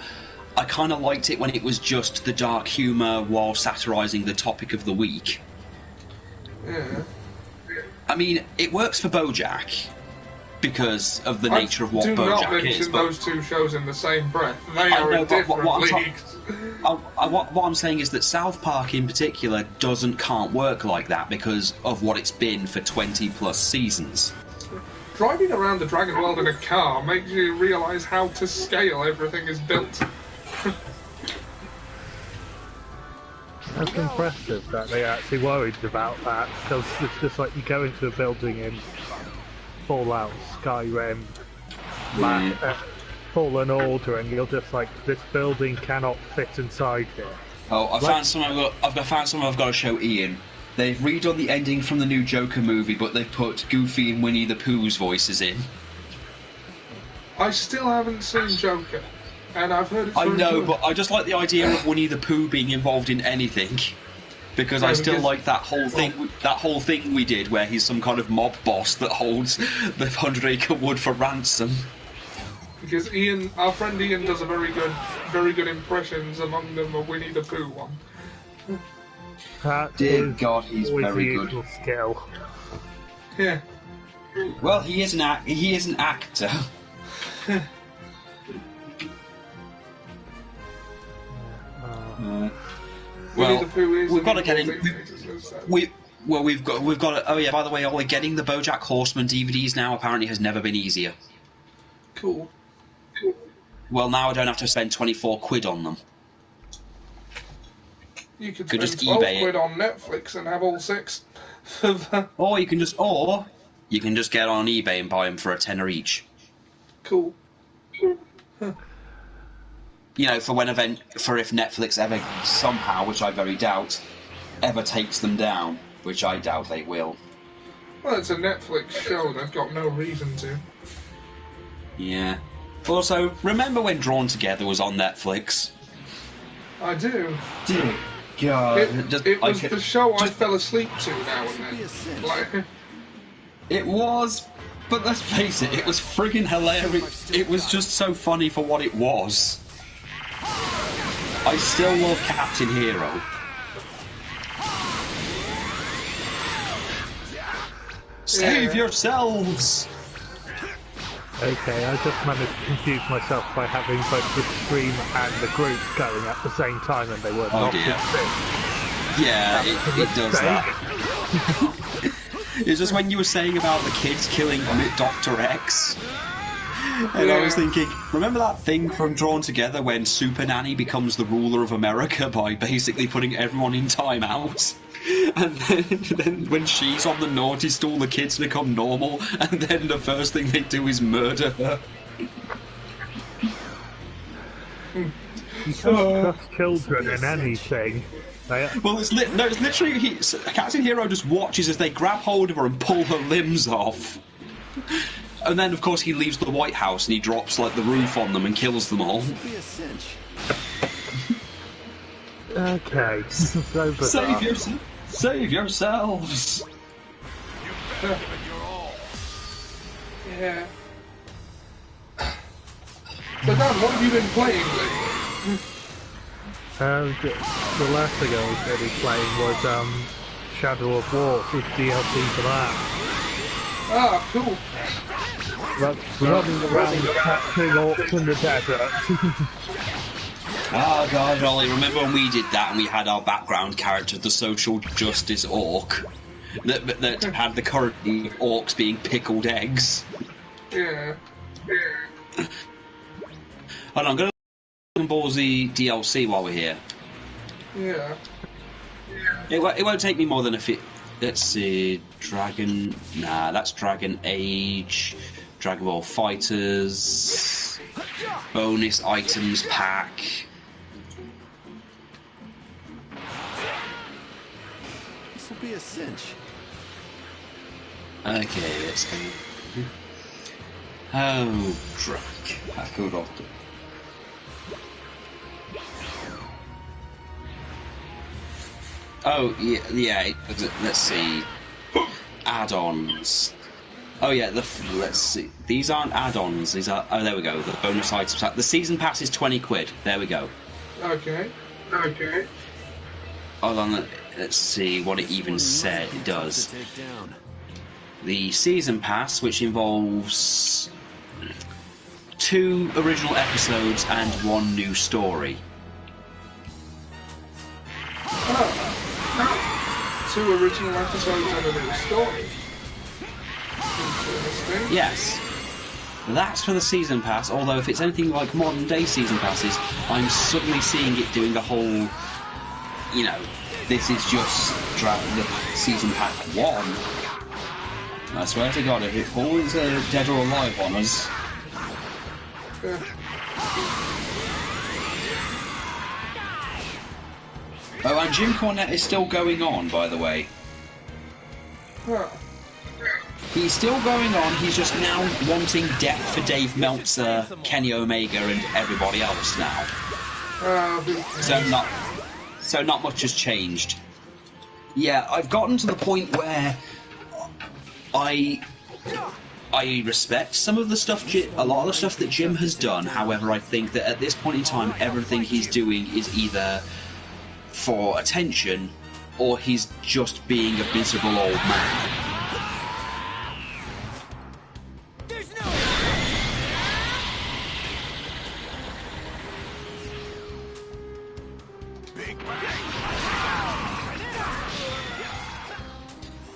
I kind of liked it when it was just the dark humour while satirising the topic of the week. Yeah. I mean, it works for BoJack because of the nature of what BoJack is. Do not mention those two shows in the same breath. They are in different leagues. What I'm saying is that South Park in particular can't work like that because of what it's been for 20 plus seasons. Driving around the Dragon World in a car makes you realise how to scale everything is built. That's impressive that they actually worried about that, because it's just like you go into a building in Fallout, Skyrim, Fallen Order, and you're just like, this building cannot fit inside here. Oh, I've found something I've got to show Ian. They've redone the ending from the new Joker movie, but they've put Goofy and Winnie the Pooh's voices in. I still haven't seen Joker, and I've heard it's I know, but I just like the idea of Winnie the Pooh being involved in anything. Because I still like that whole thing we did where he's some kind of mob boss that holds the 100-acre wood for ransom. Because Ian, our friend Ian, does a very good impressions, among them a Winnie the Pooh one. Dear God, he's very good. Skill. Yeah. Well, he is an actor. Well, we've got to get in. We've got. Oh yeah, by the way, Ollie, getting the BoJack Horseman DVDs now apparently has never been easier. Cool. Well, now I don't have to spend 24 quid on them. You could spend just 12 quid on Netflix and have all 6 of them. Or you can just get on eBay and buy them for a tenner each. Cool. You know, for if Netflix ever somehow, which I very doubt, ever takes them down, which I doubt they will. Well, it's a Netflix show. They've got no reason to. Yeah. Also, remember when Drawn Together was on Netflix? I do. God, it was the show I fell asleep to now and then. Like, it was, but let's face it, it was friggin' hilarious. It was just so funny for what it was. I still love Captain Hero. Save yourselves! Okay, I just managed to confuse myself by having both the stream and the group going at the same time, and they were not in sync. Yeah, it does that. It's just when you were saying about the kids killing Dr. X, and I was thinking, remember that thing from Drawn Together when Super Nanny becomes the ruler of America by basically putting everyone in timeout? And then when she's on the naughty stool, the kids become normal, and then the first thing they do is murder her. You can't trust children in anything. Well, it's literally Captain Hero just watches as they grab hold of her and pull her limbs off. And then, of course, he leaves the White House and he drops like the roof on them and kills them all. Okay, so bizarre. Save yourselves! Yeah. So, Dan, what have you been playing lately? The last thing I was really playing was Shadow of War with DLC for that. Ah, cool. Running around catching orcs in the desert. Oh god, Ollie, remember when we did that and we had our background character, the social justice orc, that had the currency of orcs being pickled eggs? Yeah. Hold on, I'm going to Ball Z DLC while we're here. Yeah. It won't take me more than a few... Let's see... Nah, that's Dragon Age... Dragon Ball Fighters... Bonus items pack... This will be a cinch. Okay, let's go. Oh, drunk. Kakarot. Oh, yeah, let's see. Add-ons. Oh, yeah, let's see. These aren't add-ons, these are... Oh, there we go, the bonus items. The season pass is 20 quid. There we go. Okay. Hold on, let's see what it even said it does. The season pass, which involves 2 original episodes and 1 new story. 2 original episodes and a new story. Interesting. Yes. That's for the season pass, although if it's anything like modern day season passes, I'm suddenly seeing it doing a whole, you know, this is just the season pack 1. I swear to God, if it falls dead or alive on us. Oh, and Jim Cornette is still going on, by the way. He's still going on, he's just now wanting death for Dave Meltzer, Kenny Omega, and everybody else now. So not much has changed. Yeah, I've gotten to the point where I respect some of the stuff, a lot of the stuff that Jim has done. However, I think that at this point in time, everything he's doing is either for attention or he's just being a miserable old man.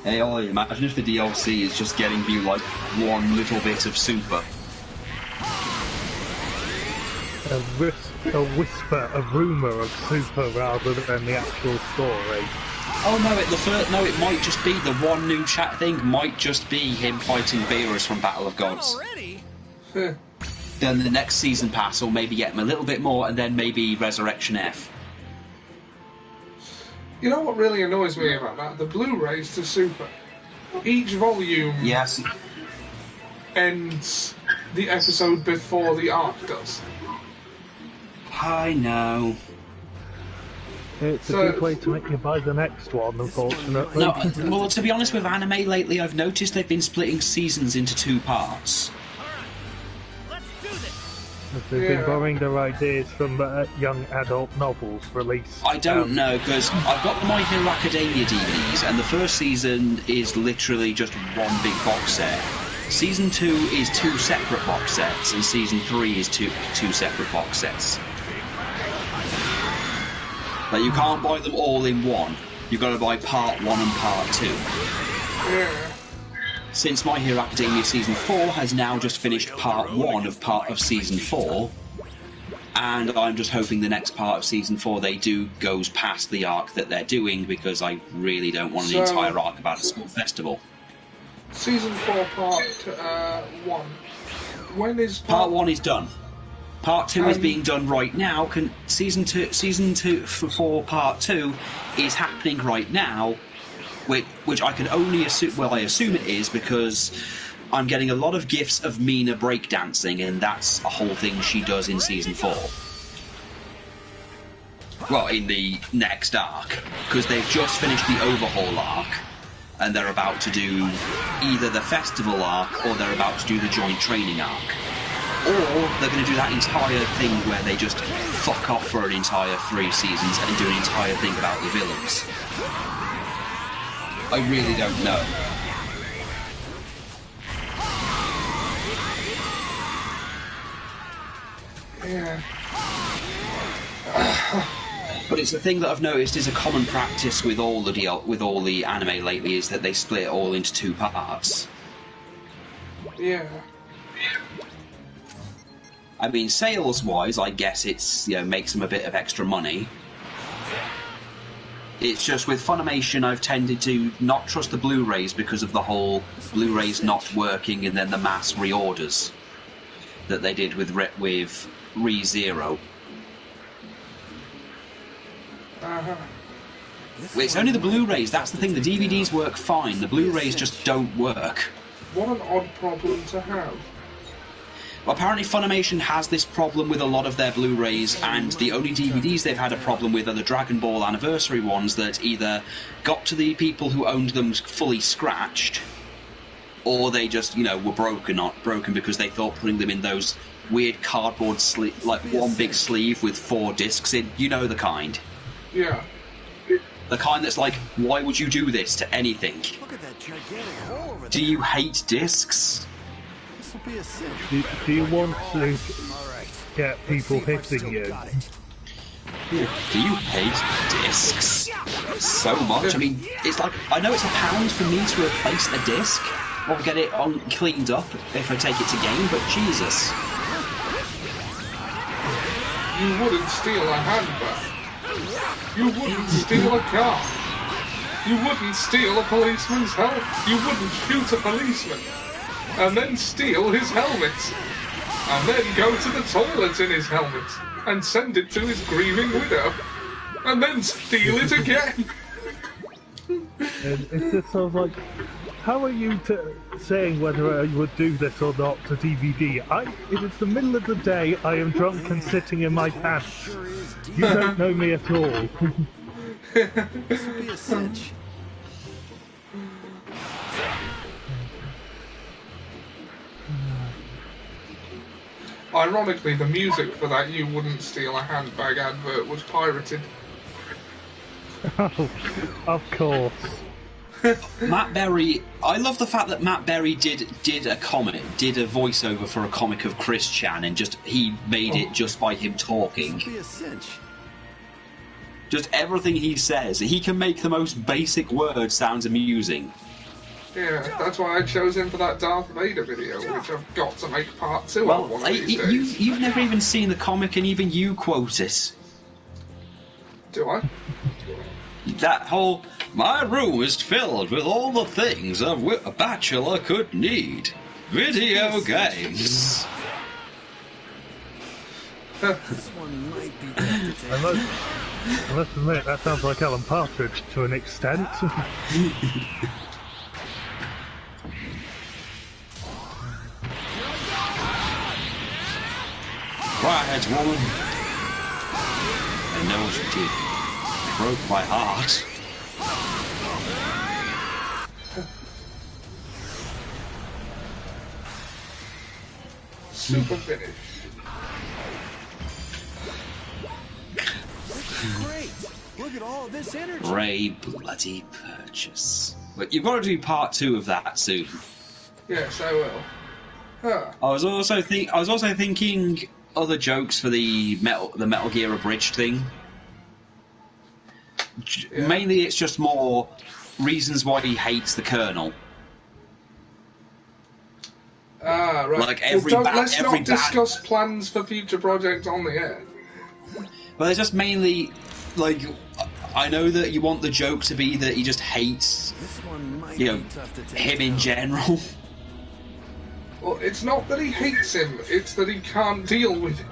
Hey Ollie, imagine if the DLC is just getting you like one little bit of super. A whisper, a rumour of super rather than the actual story. Oh no, it might just be the one new chat thing, might just be him fighting Beerus from Battle of Gods. Already? then the next season pass will maybe get them a little bit more, and then maybe Resurrection F. You know what really annoys me about that? The Blu-rays to Super. Each volume ends the episode before the arc does. I know. It's a good way to make you buy the next one, unfortunately. No, well, to be honest, with anime lately, I've noticed they've been splitting seasons into 2 parts. They've been borrowing their ideas from young adult novels released. I don't know, because I've got the My Hero Academia DVDs, and the first season is literally just one big box set. Season 2 is 2 separate box sets, and Season 3 is two separate box sets. Like, you can't buy them all in one. You've got to buy Part 1 and Part 2. Since My Hero Academia Season 4 has now just finished Part 1 of Season 4, and I'm just hoping the next part of Season 4 they do goes past the arc that they're doing, because I really don't want an entire arc about a school festival. Season 4 Part 1. When is Part 1 is done. Part 2 is being done right now. Season 2 for Part 2 is happening right now, which I can only assume. Well, I assume it is because I'm getting a lot of gifs of Mina breakdancing, and that's a whole thing she does in Season 4. Well, in the next arc, because they've just finished the Overhaul arc, and they're about to do either the Festival arc or they're about to do the Joint Training arc. Or they're going to do that entire thing where they just fuck off for an entire 3 seasons and do an entire thing about the villains. I really don't know. Yeah. But it's a thing that I've noticed is a common practice with all the anime lately, is that they split it all into 2 parts. Yeah. I mean, sales-wise, I guess it's, makes them a bit of extra money. It's just with Funimation, I've tended to not trust the Blu-rays because of the whole Blu-rays not working and then the mass reorders that they did with ReZero. It's only the Blu-rays, that's the thing. The DVDs work fine, the Blu-rays just don't work. What an odd problem to have. Well, apparently Funimation has this problem with a lot of their Blu-rays, and the only DVDs they've had a problem with are the Dragon Ball Anniversary ones that either got to the people who owned them fully scratched, or they just, were broken because they thought putting them in those weird cardboard sleeve, like one big sleeve with 4 discs in, the kind. Yeah. The kind that's like, why would you do this to anything? Look at that gigantic hole over there. Do you hate discs? Be a sin. Do you want to get people hitting you? Do you hate discs so much? I mean, it's like, I know it's £1 for me to replace a disc or get it cleaned up if I take it to game, but Jesus. You wouldn't steal a handbag. You wouldn't steal a car. You wouldn't steal a policeman's helmet. You wouldn't shoot a policeman and then steal his helmet, and then go to the toilet in his helmet, and send it to his grieving widow, and then steal it again. It just sounds like, how are you saying whether I would do this or not to DVD? It is the middle of the day, I am drunk and sitting in my pants. You don't know me at all. This will be a cinch. Ironically, the music for that "You Wouldn't Steal a Handbag" advert was pirated. Oh, of course. Matt Berry, I love the fact that Matt Berry did a voiceover for a comic of Chris Chan, and he made it just by him talking. This will be a cinch. Just everything he says, he can make the most basic word sound amusing. Yeah, that's why I chose him for that Darth Vader video, which I've got to make part 2 of one of these days. You've never even seen the comic, and even you quote it. Do I? That whole, my room is filled with all the things a bachelor could need. Video games. This one might be tough to take. I must admit, that sounds like Alan Partridge to an extent. Quiet, woman. I know what you did. You broke my heart. Super finish. Great! Look at all of this energy. Ray bloody purchase. But you've got to do part 2 of that soon. Yes, I will. Huh. I was also thinking other jokes for the Metal Gear Abridged thing. Yeah. Mainly, it's just more reasons why he hates the Colonel. Ah, right. Like Let's not discuss plans for future projects on the air. But it's just mainly, like, I know that you want the joke to be that he just hates, him in general. Well, it's not that he hates him, it's that he can't deal with it.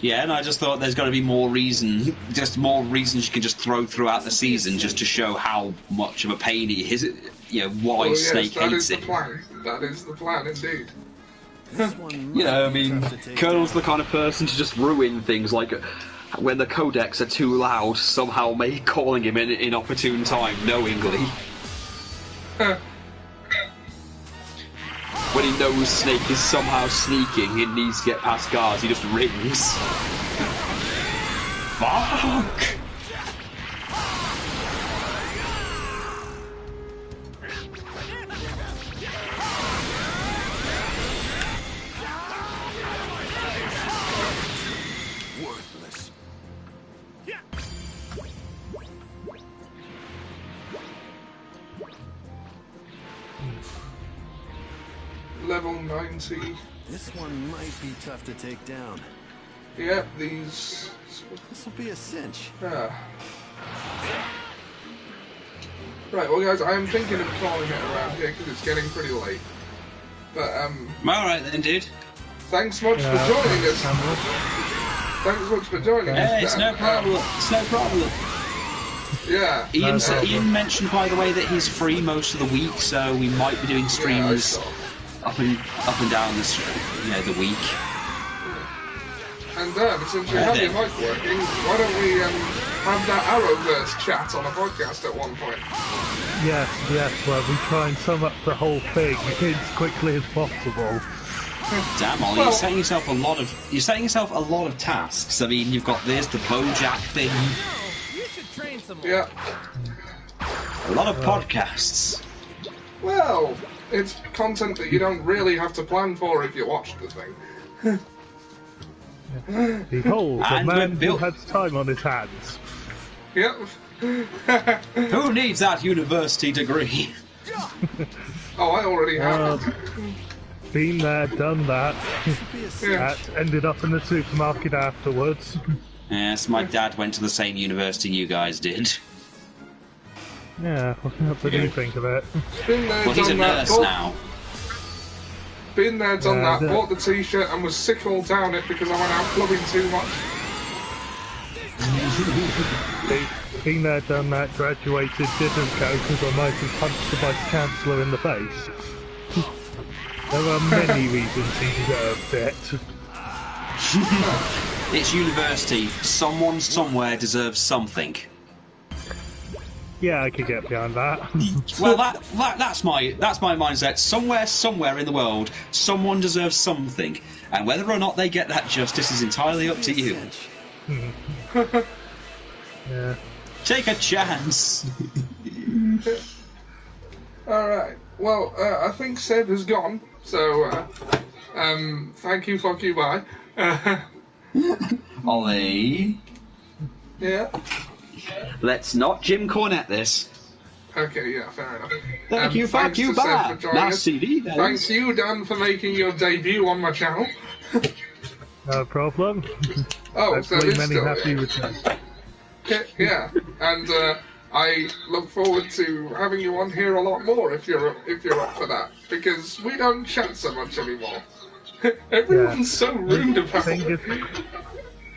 Yeah, and I just thought there's got to be more reasons you can just throw throughout the season just to show how much of a pain he is, why Snake hates him. That is the plan, indeed. I mean, Colonel's the kind of person to just ruin things, like when the codecs are too loud, somehow calling him in inopportune time, knowingly. When he knows Snake is somehow sneaking and needs to get past guards, he just rings. Fuck! Worthless. Level 90. This one might be tough to take down. Yep, these... This will be a cinch. Right, well guys, I am thinking of calling it around here because it's getting pretty late. But, Alright then, dude. Thanks much for joining us. Thanks much for joining us. Hey, it's no problem. It's no problem. Yeah. Ian mentioned, by the way, that he's free most of the week, so we might be doing streams up and down the week. And since you have your mic working, why don't we have that Arrowverse chat on a podcast at one point? Yes, well, we try and sum up the whole thing as quickly as possible. Damn, Ollie, you're setting yourself a lot of tasks. I mean, you've got this, the BoJack thing. You should train some more. Yeah. A lot of podcasts. Well, it's content that you don't really have to plan for if you watch the thing. Behold, a man who has time on his hands. Yep. Who needs that university degree? Oh, I already have it. Been there, done that. That ended up in the supermarket afterwards. Yes, my dad went to the same university you guys did. Yeah, what do you think of it? Been there, well, he's a nurse now. Been there, done that, bought the t-shirt and was sick all down it because I went out clubbing too much. Been there, done that, graduated, didn't go because I might have punched the Vice Chancellor in the face. There are many reasons he deserved it. It's university. Someone somewhere deserves something. Yeah, I could get behind that. Well, that's my mindset. Somewhere in the world, someone deserves something, and whether or not they get that justice is entirely up to you. Yeah. Take a chance. All right. Well, I think Seb has gone. So, thank you, fuck you, bye. Ollie. Yeah. Let's not Jim Cornette this. Okay, yeah, fair enough. Thank you, fuck you, bye. Nice CD, then. Thank you, Dan, for making your debut on my channel. No problem. Oh, so hopefully it's many still happy returns. Yeah, and I look forward to having you on here a lot more if you're up for that, because we don't chat so much anymore. Everyone's so rude about it.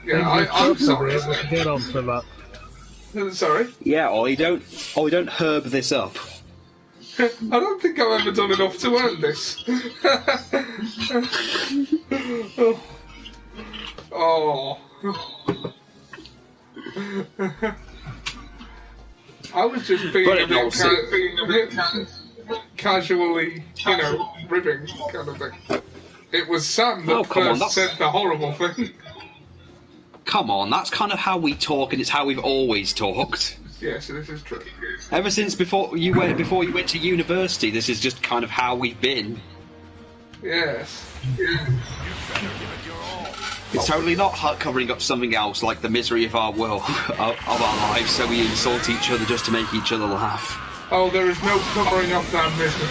Yeah, I'm sorry. Able to get on to that. Sorry? Yeah, Ollie, don't herb this up. I don't think I've ever done enough to earn this. Oh. I was just being a bit casually, ribbing kind of thing. It was Sam that first said the horrible thing. Come on, that's kind of how we talk, and it's how we've always talked. Yes, this is true. Ever since before you went to university, this is just kind of how we've been. Yes. It's totally not covering up something else like the misery of our world, of our lives, so we insult each other just to make each other laugh. Oh, there is no covering up that misery.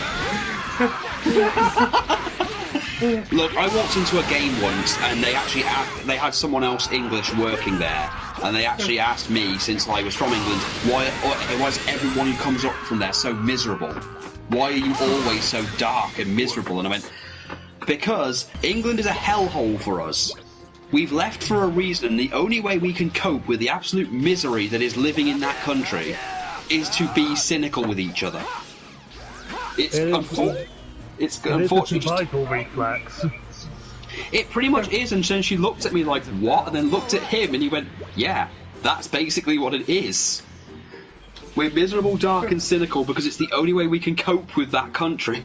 Look, I walked into a game once, and they had someone else English working there, and they actually asked me, since I was from England, why is everyone who comes up from there so miserable? Why are you always so dark and miserable? And I went, because England is a hellhole for us. We've left for a reason, and the only way we can cope with the absolute misery that is living in that country is to be cynical with each other. It's unfortunately survival reflex. It pretty much is, and then she looked at me like, what? And then looked at him, and he went, yeah, that's basically what it is. We're miserable, dark, and cynical because it's the only way we can cope with that country.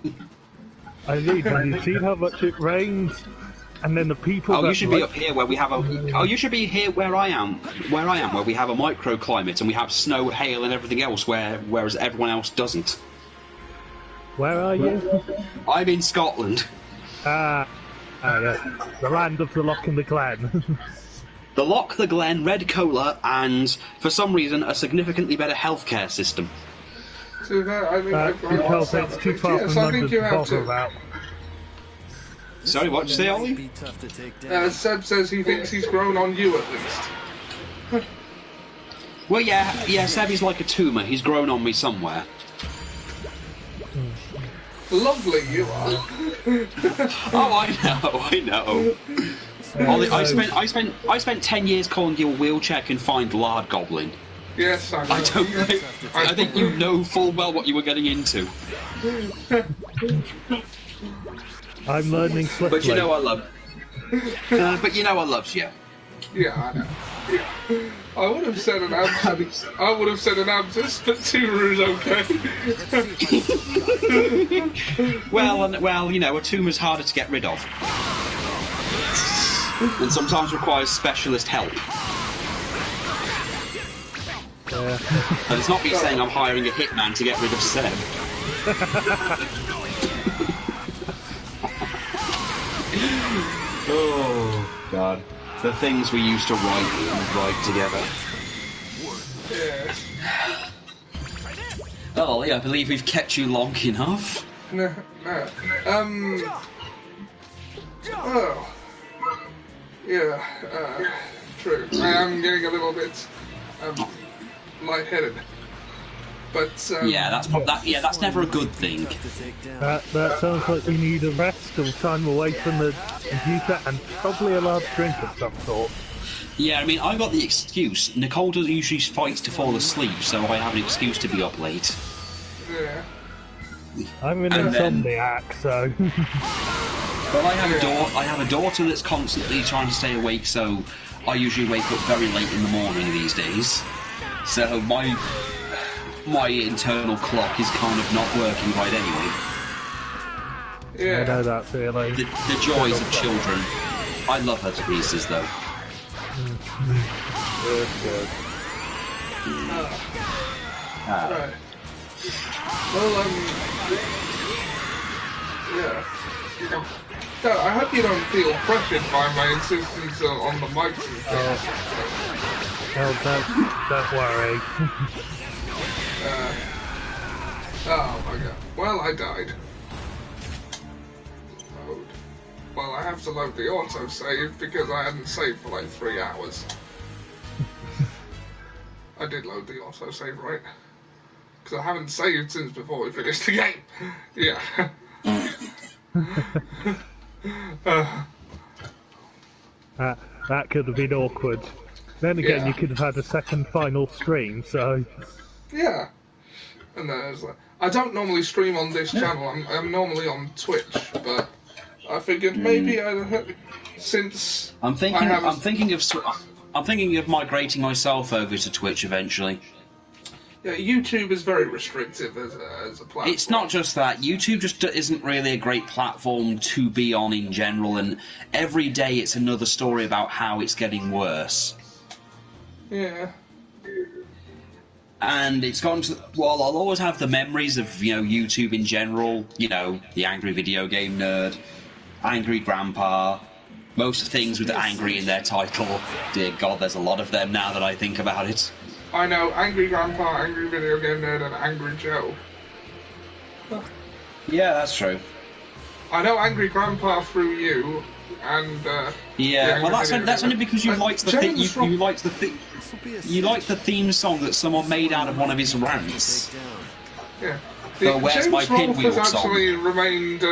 I mean, have you seen how much it rains? And then the people. Oh, you should be up here where we have a. Oh, you should be here where I am, where we have a microclimate and we have snow, hail, and everything else, whereas everyone else doesn't. Where are you? I'm in Scotland. Yeah. The land of the Loch and the Glen. The Loch, the Glen, red cola, and for some reason a significantly better healthcare system. So that, because it's too far from London to bother about. Sorry, what did you say, Ollie? Seb says he thinks he's grown on you at least. Well, yeah, Seb is like a tumour. He's grown on me somewhere. Lovely you are. Oh, I know. Ollie, I spent 10 years calling you a wheelchair confined lard goblin. Yes, I think you know full well what you were getting into. I'm learning swiftly. But you know I love you. Yeah, I know. Yeah. I would have said an abscess. But Tumour is okay. well, a tumour's harder to get rid of, and sometimes requires specialist help. And it's not me saying I'm hiring a hitman to get rid of Seb. Oh God. The things we used to write together. Yes. Ollie, I believe we've kept you long enough. No. Oh. Yeah, true. I am getting a little bit, lightheaded. But, that's never a good thing. That sounds like we need a rest or time away from the computer and probably a large drink of some sort. Yeah, I mean, I got the excuse. Nicole usually fights to fall asleep, so I have an excuse to be up late. Yeah. I'm an insomniac, so... Well, I have a daughter that's constantly trying to stay awake, so I usually wake up very late in the morning these days. So my internal clock is kind of not working right anyway. Yeah. I know that feeling. The joys of children. I love her to pieces, though. Good. Right. Well, yeah. I hope you don't feel pressured by my insistence on the mics and stuff. Don't worry. Oh my god. Well, I died. Load. Well, I have to load the autosave because I hadn't saved for like 3 hours. I did load the autosave, right? Because I haven't saved since before we finished the game. Yeah. That could have been awkward. Then again, you could have had a second final stream, so... Yeah. And then it's like, I don't normally stream on this channel, I'm normally on Twitch, but I figured maybe since I'm thinking of migrating myself over to Twitch eventually. Yeah, YouTube is very restrictive as a platform. It's not just that. YouTube just isn't really a great platform to be on in general, and every day it's another story about how it's getting worse. Yeah. And it's gone to... Well, I'll always have the memories of, YouTube in general. The angry video game nerd, angry grandpa, most things with angry in their title. Dear God, there's a lot of them now that I think about it. I know, angry grandpa, angry video game nerd, and angry Joe. Yeah, that's true. I know angry grandpa through you, and yeah, well, that's only because you liked the you liked the theme song that someone made out of one of his rants. Yeah. The Where's My Pinwheel has song. actually remained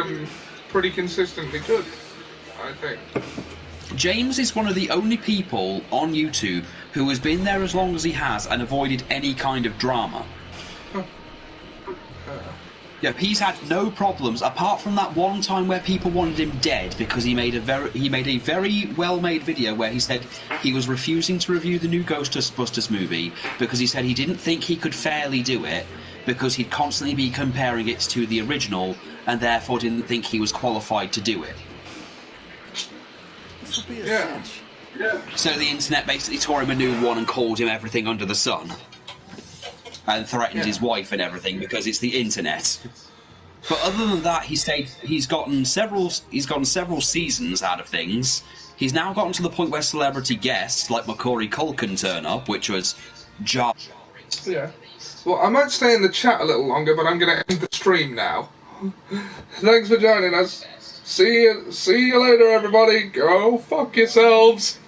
pretty consistently good, I think. James is one of the only people on YouTube who has been there as long as he has and avoided any kind of drama. Yeah, he's had no problems apart from that one time where people wanted him dead because he made a very well-made video where he said he was refusing to review the new Ghostbusters movie because he said he didn't think he could fairly do it because he'd constantly be comparing it to the original and therefore didn't think he was qualified to do it. Yeah. So the internet basically tore him a new one and called him everything under the sun. And threatened his wife and everything because it's the internet. But other than that, he said he's gotten several seasons out of things. He's now gotten to the point where celebrity guests like Macaulay Culkin turn up, which was jarring. Yeah. Well, I might stay in the chat a little longer, but I'm going to end the stream now. Thanks for joining us. See you later, everybody. Go fuck yourselves.